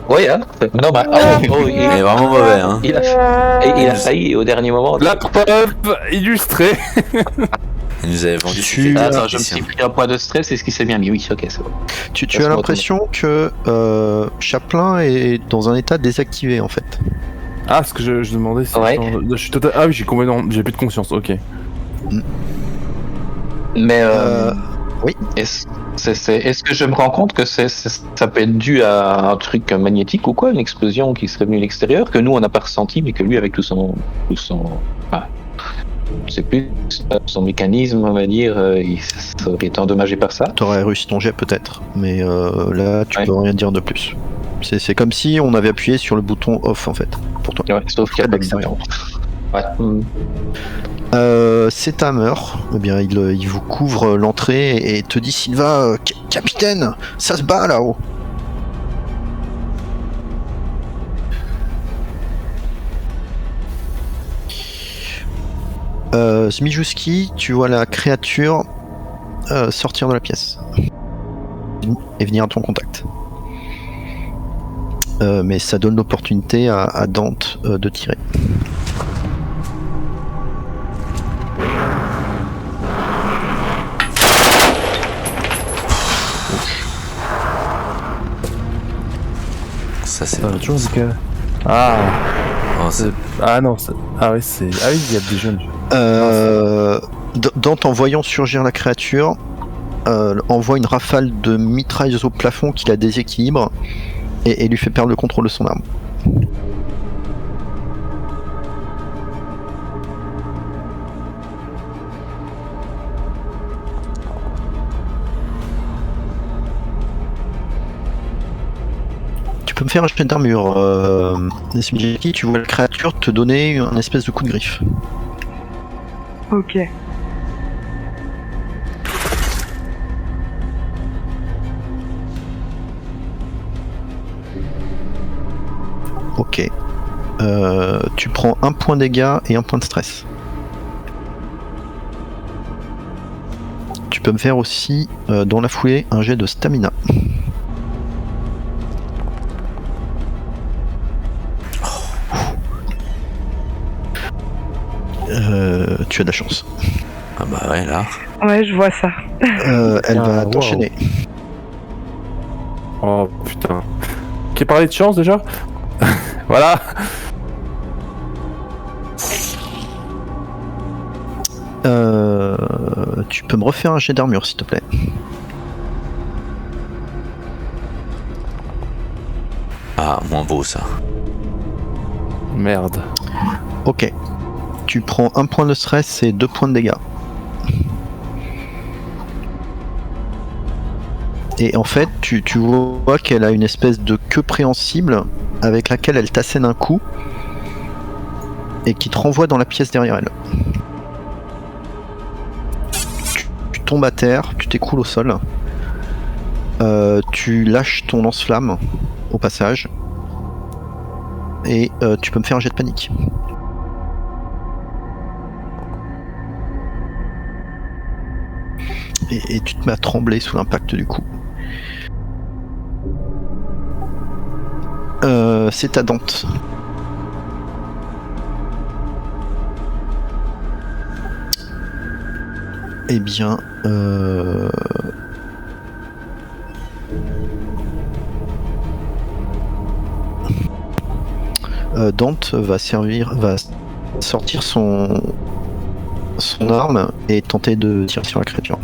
Ouais, hein. Non, bah, Il est vraiment mauvais, hein. il a failli au dernier moment. La preuve illustrée. Il nous avait vendu. Tu- c'était Attends, je me technicien. suis pris un point de stress, c'est ce qui s'est bien mis. Oui, ok, c'est bon. Tu as Laisse-moi l'impression que Chaplin est dans un état désactivé en fait. Ah, ce que je demandais, c'est. Ouais. Je suis total. Ah oui, j'ai complètement. J'ai plus de conscience, ok. Mais Oui. est-ce que je me rends compte que ça peut être dû à un truc magnétique ou quoi, une explosion qui serait venue de l'extérieur, que nous on n'a pas ressenti, mais que lui avec tout son enfin, c'est plus son mécanisme, on va dire, il serait été endommagé par ça. T'aurais réussi ton jet peut-être, mais là tu Ouais. peux rien dire de plus. C'est comme si on avait appuyé sur le bouton off en fait, pour toi. Ouais, sauf qu'il y a pas de L'extérieur. Ouais. C'est Hammer, eh bien il vous couvre l'entrée et te dit Silva, capitaine, ça se bat là-haut. Zmijouski, tu vois la créature sortir de la pièce et venir à ton contact. Mais ça donne l'opportunité à Dante de tirer. Ça, c'est. Toujours dit que. Ah, Oh, c'est- ah non, ah oui, c'est. Ah oui, il y a des jeunes. Dante, en voyant surgir la créature, envoie une rafale de mitrailleuse au plafond qui la déséquilibre et lui fait perdre le contrôle de son arme. Tu peux me faire un jet d'armure, Nesmijaki, tu vois la créature te donner un espèce de coup de griffe. Ok. Ok. Tu prends un point dégâts et un point de stress. Tu peux me faire aussi, dans la foulée, un jet de stamina. Tu as de la chance. Ah bah ouais, là. Ouais, je vois ça. Elle va wow. t'enchaîner. Oh putain. Qui parlait de chance déjà? Voilà. Tu peux me refaire un jet d'armure, s'il te plaît. Ah, moins beau ça. Merde. Ok. Tu prends un point de stress et 2 points de dégâts. Et en fait, tu vois qu'elle a une espèce de queue préhensible avec laquelle elle t'assène un coup et qui te renvoie dans la pièce derrière elle. Tu tombes à terre, tu t'écroules au sol. Tu lâches ton lance-flamme au passage. Et tu peux me faire un jet de panique. Et tu te mets à trembler sous l'impact du coup. C'est ta Dante. Eh bien, Dante va sortir son arme et tenter de tirer sur la créature.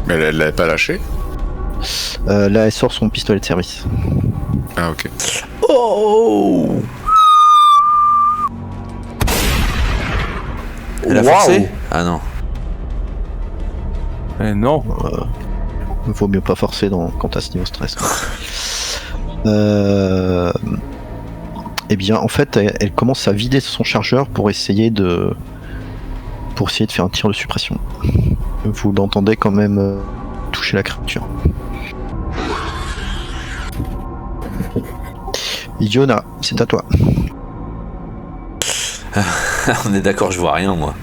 Mais elle l'avait pas lâché? Là, elle sort son pistolet de service. Ah, ok. Oh! Elle a Waouh. forcé? Ah non. Eh non. Vaut mieux pas forcer quand t'as ce niveau stress. Eh bien, en fait, elle commence à vider son chargeur pour essayer de faire un tir de suppression. Vous l'entendez quand même toucher la créature. Iona, c'est à toi. On est d'accord, je vois rien moi.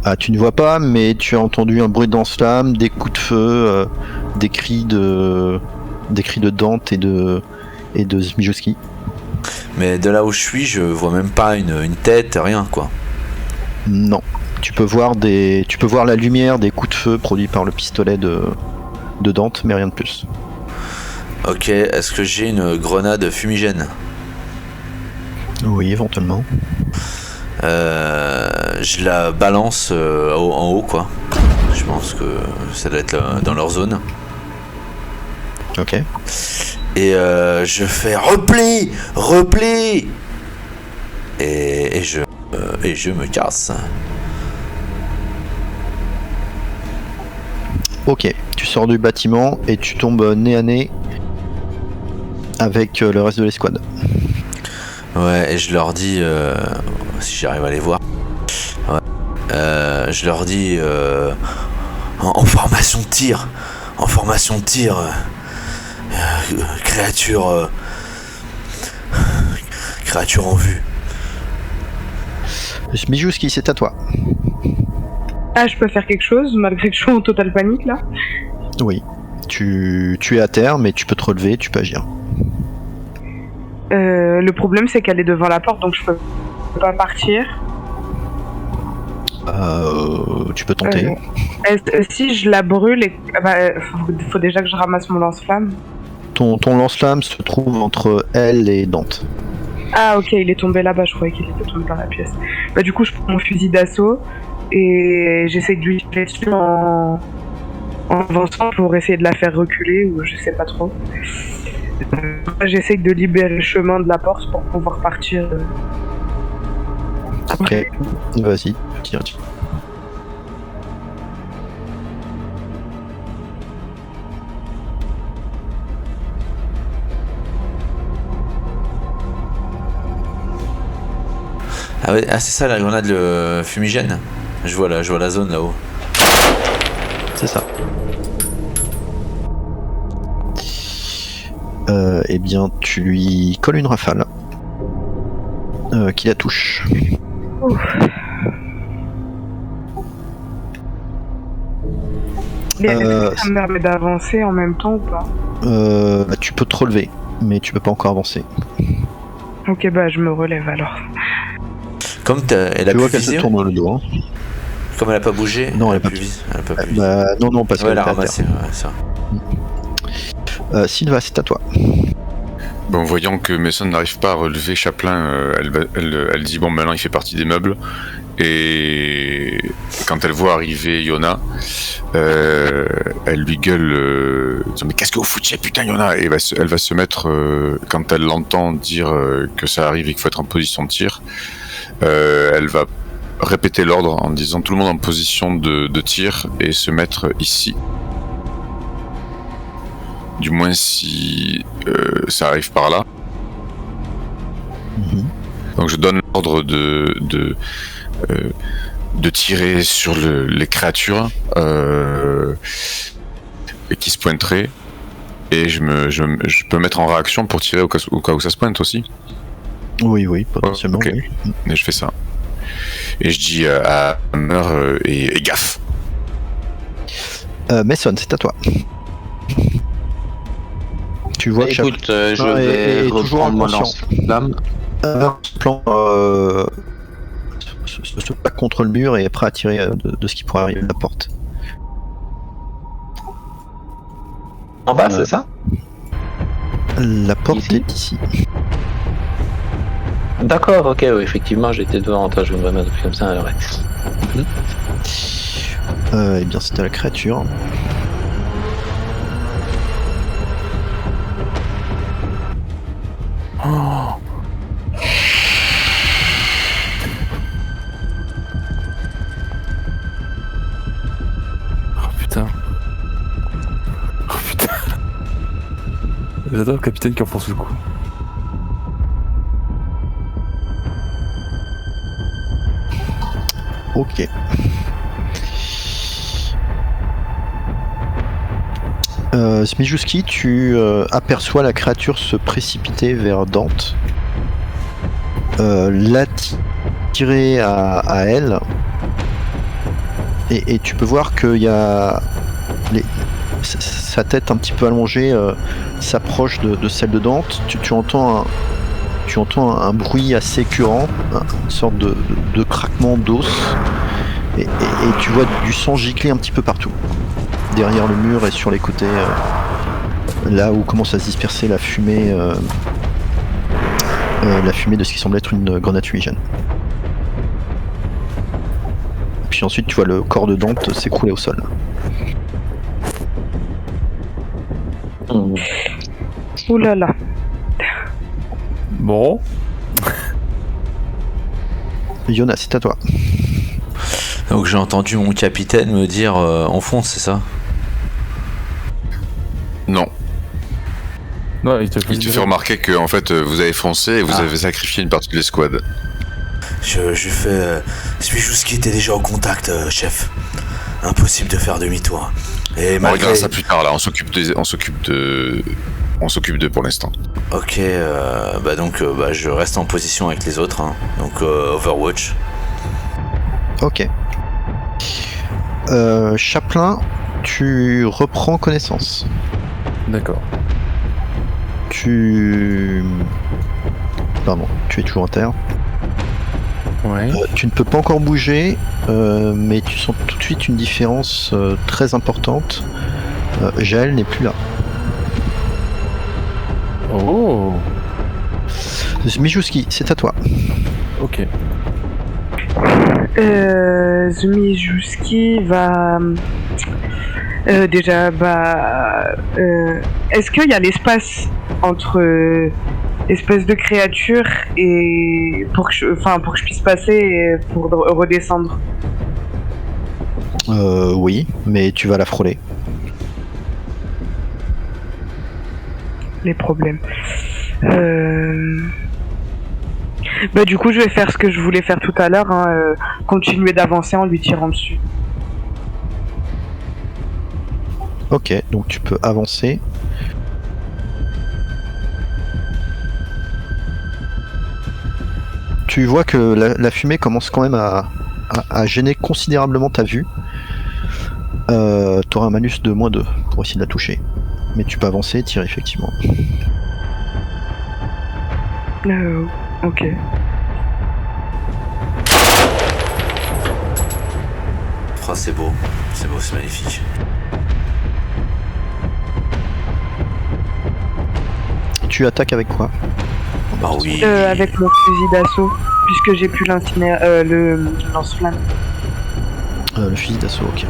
Ah, tu ne vois pas, mais tu as entendu un bruit de lance-flamme, des coups de feu, des cris de Dante et de Zmijowski. Mais de là où je suis, je vois même pas une tête, rien quoi. Non. Tu peux voir la lumière des coups de feu produits par le pistolet de Dante, mais rien de plus. Ok, est-ce que j'ai une grenade fumigène? Oui, éventuellement. Je la balance en haut quoi. Je pense que ça doit être dans leur zone. Ok. Et je fais repli et je me casse. Ok, tu sors du bâtiment et tu tombes nez à nez avec le reste de l'escouade. Ouais, et je leur dis, si j'arrive à les voir, ouais, je leur dis en formation de tir, créature en vue. Mijouski, c'est à toi. Ah, je peux faire quelque chose malgré que je suis en totale panique là. Oui. Tu es à terre, mais tu peux te relever, tu peux agir. Le problème c'est qu'elle est devant la porte donc je peux pas partir. Tu peux tenter. Si je la brûle, faut déjà que je ramasse mon lance-flamme. Ton lance-flamme se trouve entre elle et Dante. Ah ok, il est tombé là-bas, je croyais qu'il était tombé dans la pièce. Bah du coup je prends mon fusil d'assaut et j'essaie de lui tirer dessus en avançant pour essayer de la faire reculer ou je sais pas trop. J'essaie de libérer le chemin de la porte pour pouvoir partir. Ok, vas-y, tire. Ah ouais, c'est ça la grenade le fumigène. Je vois la zone là-haut. C'est ça. Eh bien, tu lui colles une rafale qui la touche. Ouf. Est-ce que ça me permet d'avancer en même temps ou pas? Tu peux te relever, mais tu peux pas encore avancer. Ok, bah je me relève alors. Comme elle a Tu vois pu qu'elle se viser, tourne le dos. Hein. comme elle a pas bougé. Non, elle a pas pu viser. Elle a pas pu Bah, non, parce ouais, qu'elle elle a est à ramassé, terre. ouais, ça. Sylva, c'est à toi. Bon, voyant que Mason n'arrive pas à relever Chaplin, elle dit bon, maintenant il fait partie des meubles. Et quand elle voit arriver Yona, elle lui gueule disant, mais qu'est-ce que vous foutez, putain Yona? Et elle va se mettre, quand elle l'entend dire que ça arrive et qu'il faut être en position de tir, elle va répéter l'ordre en disant tout le monde en position de tir et se mettre ici. Du moins si ça arrive par là. Donc je donne l'ordre de tirer sur les créatures qui se pointeraient, et je peux mettre en réaction pour tirer au cas où ça se pointe aussi. Oui, potentiellement. Ok. Oui. Et je fais ça. Et je dis à Hammer et gaffe. Mason, c'est à toi. Tu vois que Écoute, je Ah, vais et toujours reprendre mon inconscient. lance-flamme. ce plan se plaque contre le mur et est prêt à tirer de ce qui pourrait arriver de la porte. En bas, c'est ça? La porte Ici est ici. D'accord, ok, oui, effectivement, j'étais devant. Attends, je vais me remettre depuis comme ça, alors ouais. Eh bien, c'était la créature. Oh. Oh putain. Oh putain. J'adore le capitaine qui enfonce le coup. Ok. Smijuski, tu aperçois la créature se précipiter vers Dante, l'attirer à elle, et tu peux voir qu'il y a sa tête un petit peu allongée s'approche de celle de Dante. Tu entends tu entends un bruit assez écœurant, une sorte de craquement d'os, et tu vois du sang gicler un petit peu partout, derrière le mur et sur les côtés, là où commence à se disperser la fumée de ce qui semble être une grenade fumigène. Puis ensuite tu vois le corps de Dante s'écrouler au sol. Ouh là là. Bon. Yona, c'est à toi. Donc j'ai entendu mon capitaine me dire on fonce, c'est ça? Non. Non, il te Il te fait remarquer que en fait vous avez foncé et vous avez sacrifié une partie de l'escouade. Je fais. Smijuski était déjà en contact, chef. Impossible de faire demi-tour. Et On malgré... regarde ça plus tard là, on s'occupe d'eux pour l'instant. Ok, donc je reste en position avec les autres, hein. Donc Overwatch. Ok. Chaplin, tu reprends connaissance. D'accord. Pardon, tu es toujours à terre. Ouais. Tu ne peux pas encore bouger, mais tu sens tout de suite une différence très importante. Jaël n'est plus là. Oh. Zmijouski, c'est à toi. Ok. Zmijouski va... est-ce qu'il y a l'espace entre espèce de créature et pour que je puisse passer et pour redescendre? Oui, mais tu vas la frôler. Les problèmes. Du coup, je vais faire ce que je voulais faire tout à l'heure, hein, continuer d'avancer en lui tirant dessus. Ok, donc tu peux avancer. Tu vois que la fumée commence quand même à gêner considérablement ta vue. T'auras un malus de -2 pour essayer de la toucher. Mais tu peux avancer et tirer effectivement. Ok. Oh, c'est beau, c'est magnifique. Tu attaques avec quoi? Bah oui. Avec mon fusil d'assaut, puisque j'ai pu le lance-flamme. Le fusil d'assaut, ok.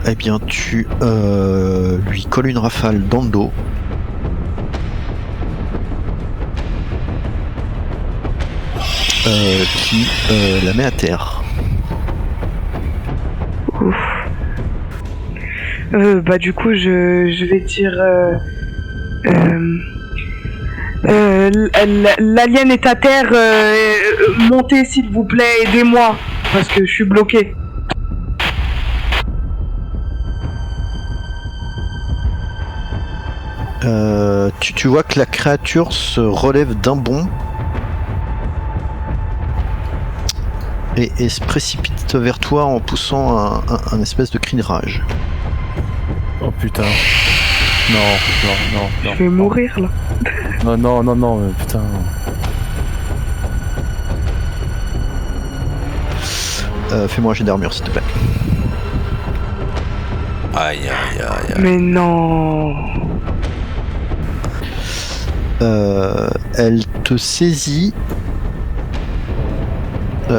Eh bien, tu lui colles une rafale dans le dos. Qui la met à terre. Ouf. Du coup, je vais dire... l'alien est à terre, montez s'il vous plaît, aidez-moi, parce que je suis bloqué. Tu vois que la créature se relève d'un bond et se précipite vers toi en poussant un espèce de cri de rage. Oh putain. Non. Je vais mourir là. Non, putain. Fais-moi un jet d'armure s'il te plaît. Aïe. Mais non. Elle te saisit,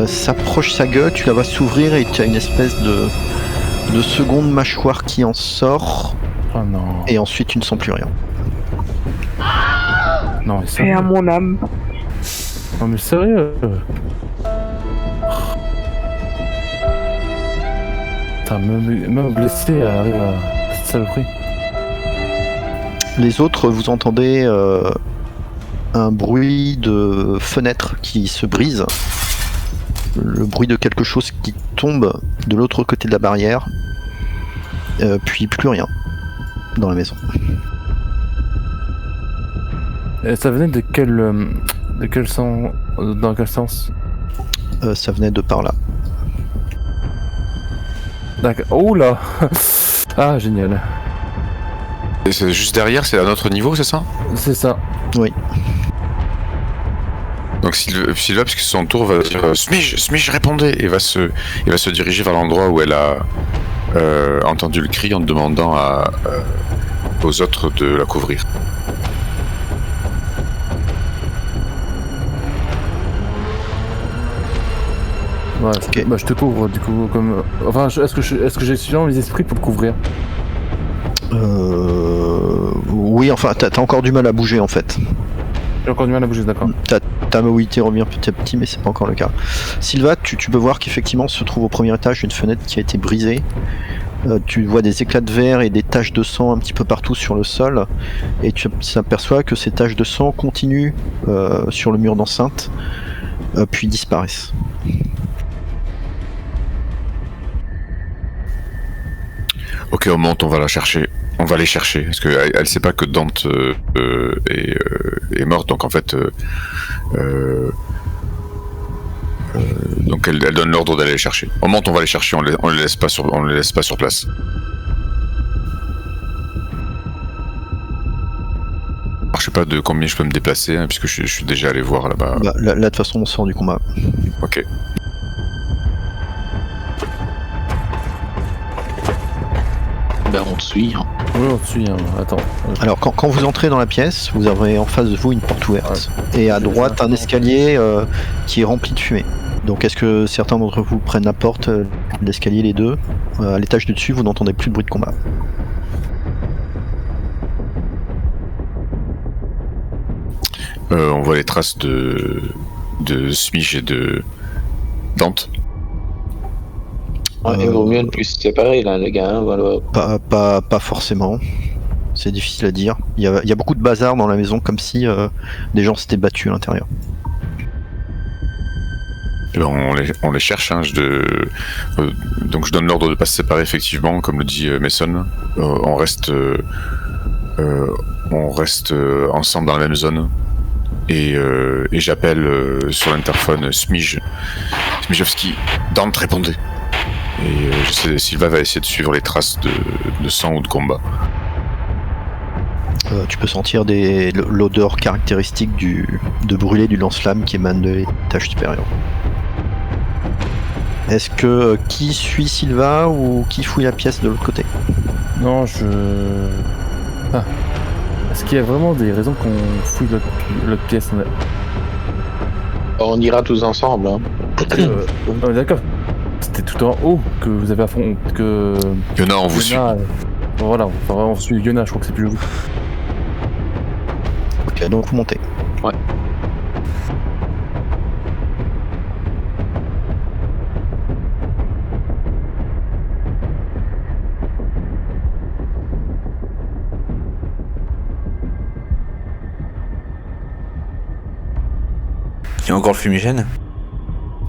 s'approche sa gueule, tu la vois s'ouvrir et tu as une espèce de seconde mâchoire qui en sort. Oh non. Et ensuite tu ne sens plus rien. Non, mais Et sérieux. à mon âme. Non, mais sérieux. Putain, même blessé, elle arrive à cette saloperie. Les autres, vous entendez un bruit de fenêtre qui se brise, le bruit de quelque chose qui tombe de l'autre côté de la barrière, puis plus rien dans la maison. Et ça venait de quel sens? Dans quel sens? Ça venait de par là. D'accord. Oh là. Ah, génial. Et c'est juste derrière, c'est à notre niveau, c'est ça? C'est ça. Donc Sylva, puisque c'est son tour, va dire Smige, répondez, et va se diriger vers l'endroit où elle a entendu le cri en demandant aux autres de la couvrir. Ouais, Ok. bah, je te couvre du coup comme. Enfin, est-ce que j'ai suffisamment les esprits pour me couvrir? Oui, enfin, t'as encore du mal à bouger en fait. J'ai encore du mal à bouger, d'accord. Ta mobilité revient petit à petit, mais c'est pas encore le cas. Sylva, tu peux voir qu'effectivement se trouve au premier étage une fenêtre qui a été brisée. Tu vois des éclats de verre et des taches de sang un petit peu partout sur le sol, et tu t'aperçois que ces taches de sang continuent sur le mur d'enceinte, puis disparaissent. Ok, on monte, on va la chercher. On va les chercher, parce qu'elle sait pas que Dante est morte, donc en fait... donc elle donne l'ordre d'aller les chercher. On monte, on va les chercher, on les laisse pas sur place. Alors, je sais pas de combien je peux me déplacer, hein, puisque je suis déjà allé voir là-bas. Bah, là, de toute façon, on sort du combat. Ok. Ben, on te suit. Hein. Oui, on te suit, hein. Attends. Alors, quand vous entrez dans la pièce, vous avez en face de vous une porte ouverte, et à droite un escalier qui est rempli de fumée. Donc, est-ce que certains d'entre vous prennent la porte, l'escalier, les deux? À l'étage du dessus, vous n'entendez plus de bruit de combat. On voit les traces de Smige et de Dante. Il vaut mieux ne plus se séparer, là, les gars. Hein, voilà. Pas forcément. C'est difficile à dire. Il y a beaucoup de bazar dans la maison, comme si des gens s'étaient battus à l'intérieur. Eh ben, on les cherche. Hein, donc je donne l'ordre de ne pas se séparer, effectivement, comme le dit Mason. On reste ensemble dans la même zone. Et j'appelle sur l'interphone Smijowski. Dante, répondez. Et Sylva va essayer de suivre les traces de sang ou de combat. Tu peux sentir l'odeur caractéristique de brûlé du lance-flamme qui émane de l'étage supérieur. Est-ce que qui suit Sylva ou qui fouille la pièce de l'autre côté? Non, Ah. Est-ce qu'il y a vraiment des raisons qu'on fouille l'autre pièce? On ira tous ensemble. Hein. D'accord. C'était tout en haut que vous avez affronté. Yona, on vous suit. Voilà, on suit Yona, je crois que c'est plus vous. Ok, donc vous montez. Ouais. Il y a encore le fumigène?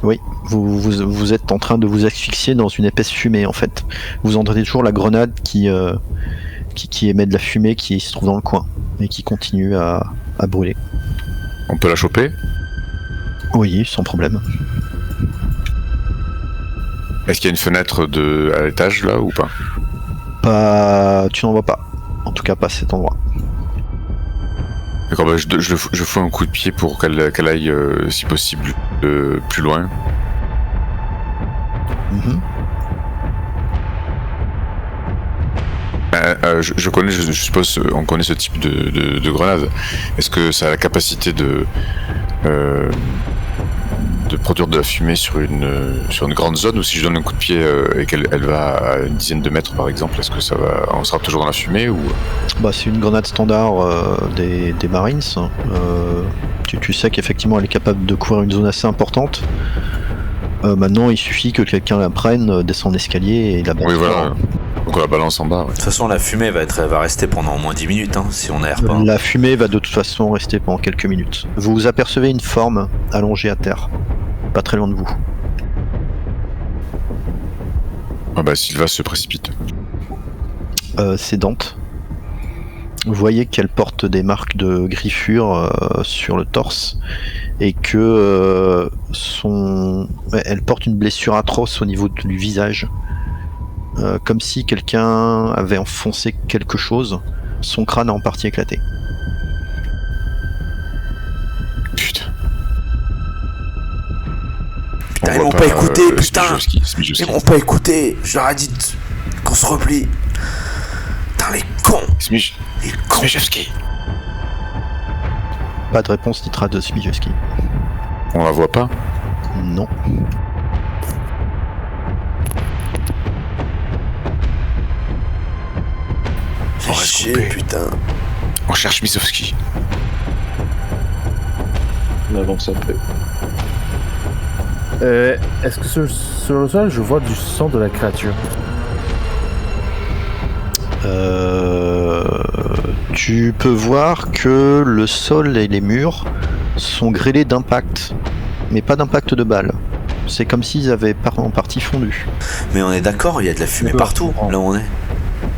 Oui, vous êtes en train de vous asphyxier dans une épaisse fumée en fait. Vous entendez toujours la grenade qui émet de la fumée qui se trouve dans le coin et qui continue à brûler. On peut la choper? Oui, sans problème. Est-ce qu'il y a une fenêtre à l'étage là ou pas? Tu n'en vois pas. En tout cas pas à cet endroit. D'accord, bah, je fous un coup de pied pour qu'elle aille, si possible, plus loin. Mhm. Je connais, je suppose, on connaît ce type de grenade. Est-ce que ça a la capacité de produire de la fumée sur une grande zone, ou si je donne un coup de pied et qu'elle va à une dizaine de mètres par exemple, est-ce que on sera toujours dans la fumée ou... Bah, c'est une grenade standard des Marines. Tu sais qu'effectivement elle est capable de couvrir une zone assez importante. Maintenant il suffit que quelqu'un la prenne, descende l'escalier et la balance. Oui, voilà. Donc on la balance en bas. Ouais. De toute façon, la fumée va rester pendant au moins 10 minutes, hein, si on n'aère pas. La fumée va de toute façon rester pendant quelques minutes. Vous apercevez une forme allongée à terre, pas très loin de vous. Ah bah Sylva se précipite. C'est Dante. Vous voyez qu'elle porte des marques de griffures sur le torse et que elle porte une blessure atroce au niveau du visage, comme si quelqu'un avait enfoncé quelque chose son crâne a en partie éclaté. Putain. Putain, On ils voit m'ont pas écouté, putain. Smijowski. Ils m'ont pas écouté. Je leur ai dit qu'on se replie. Putain, les cons. Les cons. Smijowski. Pas de réponse Nitra de Smijewski. On la voit pas. Non. Fais reste chier, coupé. putain. On cherche Smijowski. On avance un peu. Est-ce que sur le sol, je vois du sang de la créature? Tu peux voir que le sol et les murs sont grêlés d'impact, mais pas d'impact de balles. C'est comme s'ils avaient en partie fondu. Mais on est d'accord, il y a de la fumée D'accord. partout, là où on est.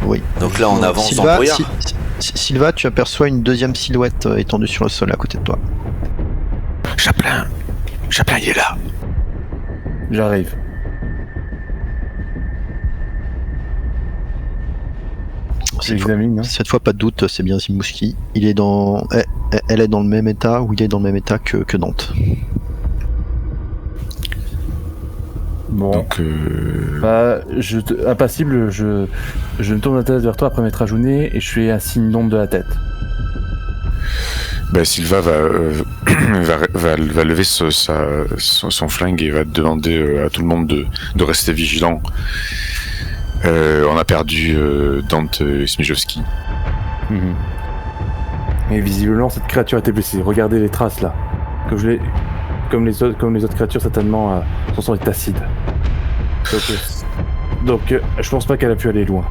Oui. Donc là, on avance en Sylva, brouillard. Sylva, tu aperçois une deuxième silhouette étendue sur le sol à côté de toi. Chaplin, il est là. J'arrive. J'examine. Hein. Cette fois, pas de doute, c'est bien Zimouski. Elle est dans le même état, ou il est dans le même état que Dante. Bon. Donc, impassible, je me tourne la tête vers toi après m'être ajourné et je fais un signe d'ombre de la tête. Sylva va lever son flingue et va demander à tout le monde de rester vigilant. On a perdu Dante Smijowski. Et visiblement, cette créature a été blessée. Regardez les traces là. Comme les autres créatures, certainement, son sang est acide. Donc, je pense pas qu'elle a pu aller loin.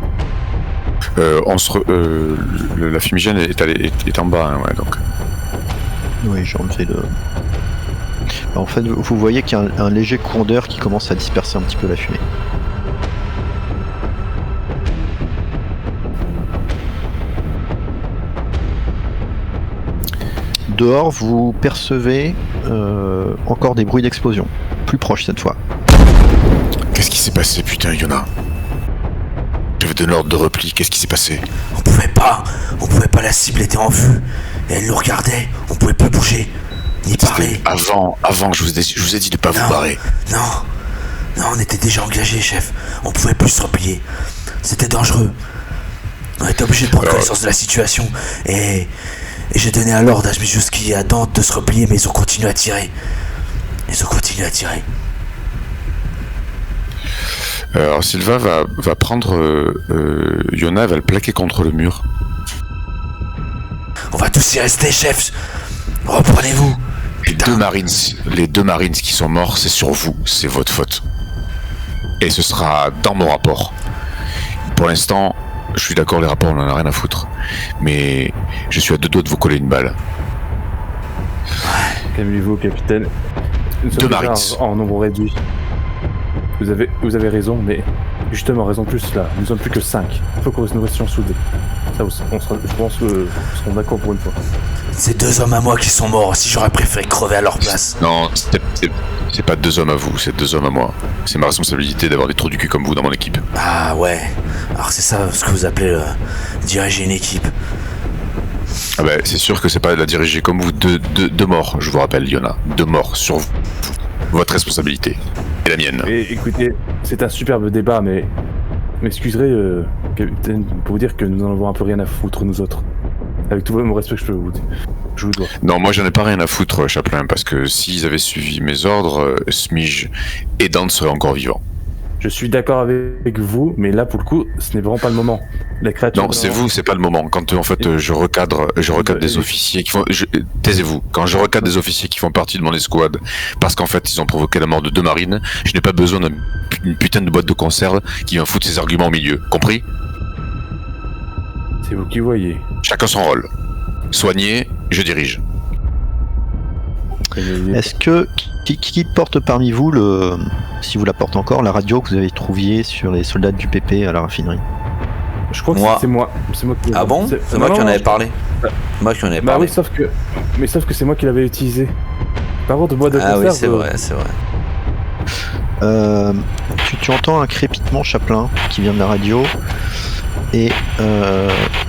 La fumigène est en bas, hein, ouais, donc. Oui, j'ai enlevé le... En fait, vous voyez qu'il y a un léger courant d'air qui commence à disperser un petit peu la fumée. Dehors, vous percevez encore des bruits d'explosion. Plus proches cette fois. Qu'est-ce qui s'est passé, putain, Yona? J'avais donné l'ordre de repli, qu'est-ce qui s'est passé? On pouvait pas, la cible était en vue. Et elle nous regardait, on pouvait pas bouger, ni parler. Avant que je vous ai dit de pas vous barrer. Non, on était déjà engagés, chef. On pouvait plus se replier. C'était dangereux. On était obligé de prendre connaissance de la situation. Et j'ai donné un ordre à Smijowski et à Dante de se replier, mais ils ont continué à tirer. Alors Sylva va prendre Yona, va le plaquer contre le mur. On va tous y rester, chef. Reprenez-vous. Les deux Marines qui sont morts, c'est sur vous, c'est votre faute. Et ce sera dans mon rapport. Pour l'instant, je suis d'accord, les rapports, on en a rien à foutre. Mais je suis à deux doigts de vous coller une balle. Calmez-vous, capitaine. Nous sommes Deux déjà Marines. en nombre réduit. Vous avez raison, mais justement, raison de plus là. Nous sommes plus que 5. Il faut que nous restions soudés. Ça, je pense que nous serons d'accord pour une fois. C'est 2 hommes à moi qui sont morts aussi, j'aurais préféré crever à leur place. Non, c'est pas 2 hommes à vous, c'est 2 hommes à moi. C'est ma responsabilité d'avoir des trous du cul comme vous dans mon équipe. Ah ouais, alors c'est ça ce que vous appelez diriger une équipe. Ah bah, c'est sûr que c'est pas de la diriger comme vous. 2 morts, je vous rappelle, Yona. 2 morts sur vous. Votre responsabilité. Et la mienne. Et écoutez, c'est un superbe débat, mais m'excuserez, capitaine, pour vous dire que nous en avons un peu rien à foutre, nous autres. Avec tout mon respect que je vous dois. Non, moi j'en ai pas rien à foutre, Chaplin, parce que s'ils avaient suivi mes ordres, Smij et Dante seraient encore vivants. Je suis d'accord avec vous, mais là, pour le coup, ce n'est vraiment pas le moment. La créature... Non, c'est vous, c'est pas le moment. Quand en fait je recadre des officiers qui font... Taisez-vous. Quand je recadre des officiers qui font partie de mon escouade, parce qu'en fait ils ont provoqué la mort de 2 marines, je n'ai pas besoin d'une putain de boîte de conserve qui vient foutre ses arguments au milieu. Compris? C'est vous qui voyez. Chacun son rôle. Soigner, je dirige. Est-ce que qui porte parmi vous si vous la portez encore, la radio que vous avez trouvée sur les soldats du PP à la raffinerie? Je crois que Moi. c'est moi. Qui... Ah bon? C'est moi qui en avais parlé. Moi qui en avais Bah parlé. oui, sauf que c'est moi qui l'avais utilisé. Par contre, boîte de Ah conserve... oui, c'est vrai, c'est vrai. Tu entends un crépitement, Chaplin, qui vient de la radio, et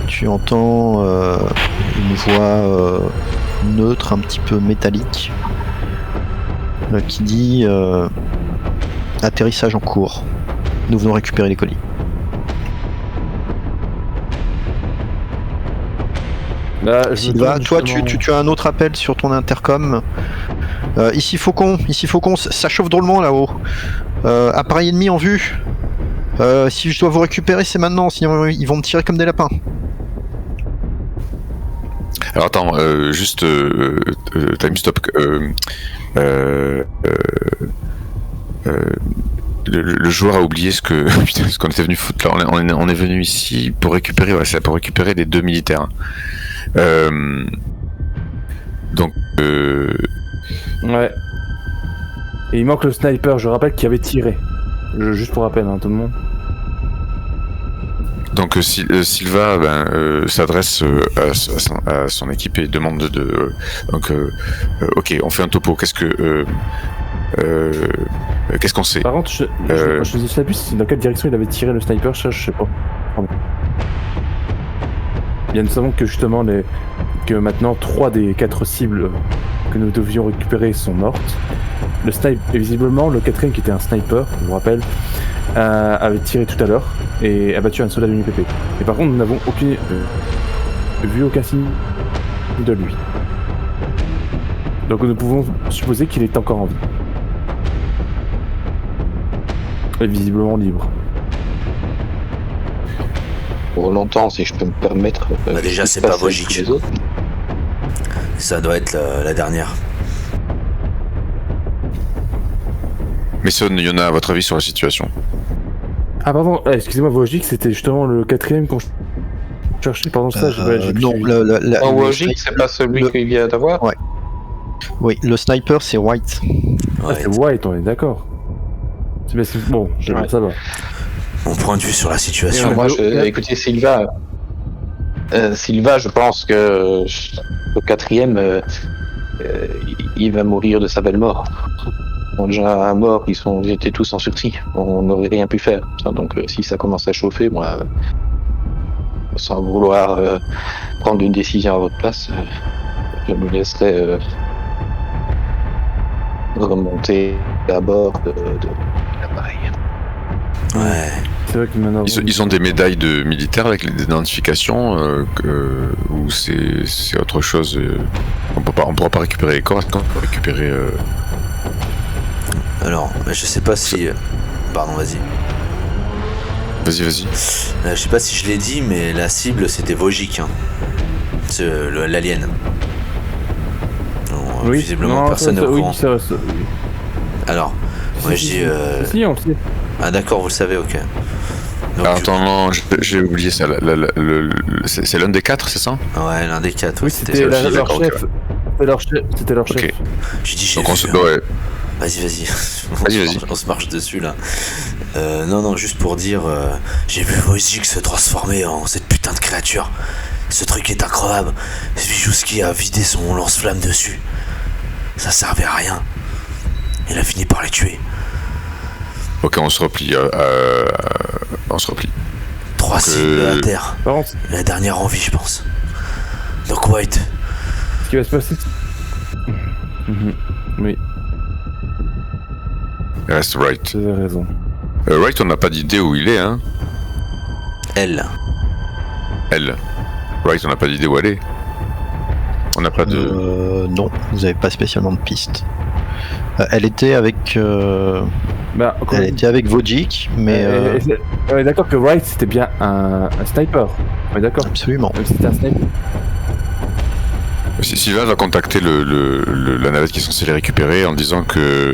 tu entends une voix neutre, un petit peu métallique, qui dit atterrissage en cours. Nous venons récupérer les colis. Là, je Sylvain, tourne toi justement- tu as un autre appel sur ton intercom. Ici Faucon, ça chauffe drôlement là-haut. Appareil ennemi en vue. Si je dois vous récupérer, c'est maintenant, sinon ils vont me tirer comme des lapins. Alors attends, juste time stop. Le joueur a oublié ce que putain, ce qu'on était venu foutre là. On est venu ici pour récupérer, ouais, c'est pour récupérer les 2 militaires. Donc Ouais. Et il manque le sniper, je rappelle, qui avait tiré. Juste pour rappel, hein, tout le monde. Donc Sylva s'adresse à son équipe et demande ok, on fait un topo. Qu'est-ce qu'on sait? Par contre, je sais plus dans quelle direction il avait tiré le sniper, ça je sais pas. Pardon. Bien, nous savons que justement que maintenant 3 des 4 cibles que nous devions récupérer sont mortes. Le sniper, et visiblement le 4ème qui était un sniper, je vous rappelle, avait tiré tout à l'heure et abattu un soldat de l'UPP. Et par contre nous n'avons vu aucun signe de lui. Donc nous pouvons supposer qu'il est encore en vie. Et visiblement libre. Pour longtemps, si je peux me permettre. Bah déjà, c'est pas Vogic. Les autres. Ça doit être la dernière. Mason, Yona, à votre avis sur la situation? Ah pardon, excusez-moi, Vogic, c'était justement le 4ème qu'on cherchait, pardon, ça j'ai non, En le Vogic, c'est pas celui qu'il vient d'avoir. Ouais. Oui, le sniper c'est White. Ah, c'est White, on est d'accord. C'est bien, bon, Ouais. ça va. Mon point de vue sur la situation. Moi, écoutez, Sylva, je pense que le 4ème, il va mourir de sa belle mort. Ils sont déjà morts, ils étaient tous en sursis. On n'aurait rien pu faire. Donc, si ça commence à chauffer, moi, sans vouloir prendre une décision à votre place, je me laisserai remonter à bord de l'appareil. Ouais. C'est vrai que maintenant... Ils ont des médailles de militaires avec l'identification ou c'est autre chose. On pourra pas récupérer les corps. Est-ce qu'on peut récupérer Alors, je sais pas si. Pardon, vas-y. Vas-y. Je sais pas si je l'ai dit, mais la cible c'était Vogic. Hein. L'alien. Non, Oui, visiblement non, personne n'est au courant. Oui, ça, oui. Alors, moi je dis. Si, on le sait. Ah d'accord, vous le savez, ok. Donc, Alors, attends, non, j'ai oublié ça. C'est l'un des 4, c'est ça? Ouais, l'un des 4. Oui, c'était leur d'accord, chef. C'était leur chef. Ok. J'ai dit j'ai Donc vu. ouais. Vas-y. On se marche dessus là. Non, juste pour dire, j'ai vu Vogic se transformer en cette putain de créature. Ce truc est incroyable. Bijouski a vidé son lance-flamme dessus. Ça servait à rien. Il a fini par les tuer. Ok, on se replie. On se replie. 3 cibles à terre. Par contre, La dernière en vie, je pense. Donc White. ce qui va se passer... Oui, Il reste Wright. tu as raison. Wright, on n'a pas d'idée où il est, hein. Elle. Wright, on n'a pas d'idée où elle est. On n'a pas de. Non, vous avez pas spécialement de piste. Elle était avec Vogic, mais on est d'accord que Wright c'était bien un sniper. On est d'accord. absolument. Même si c'était un sniper. Sylvain va contacter la navette qui est censée les récupérer en disant que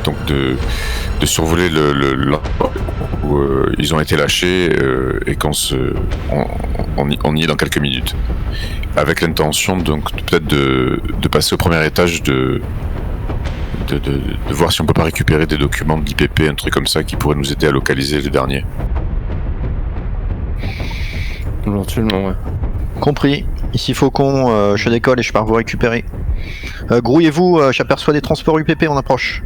donc de survoler l'endroit où ils ont été lâchés et on y est dans quelques minutes, avec l'intention donc peut-être de passer au premier étage de voir si on peut pas récupérer des documents de l'IPP, un truc comme ça qui pourrait nous aider à localiser le dernier. Éventuellement, ouais. Compris. Ici Faucon, je décolle et je pars vous récupérer. Grouillez-vous, j'aperçois des transports UPP en approche.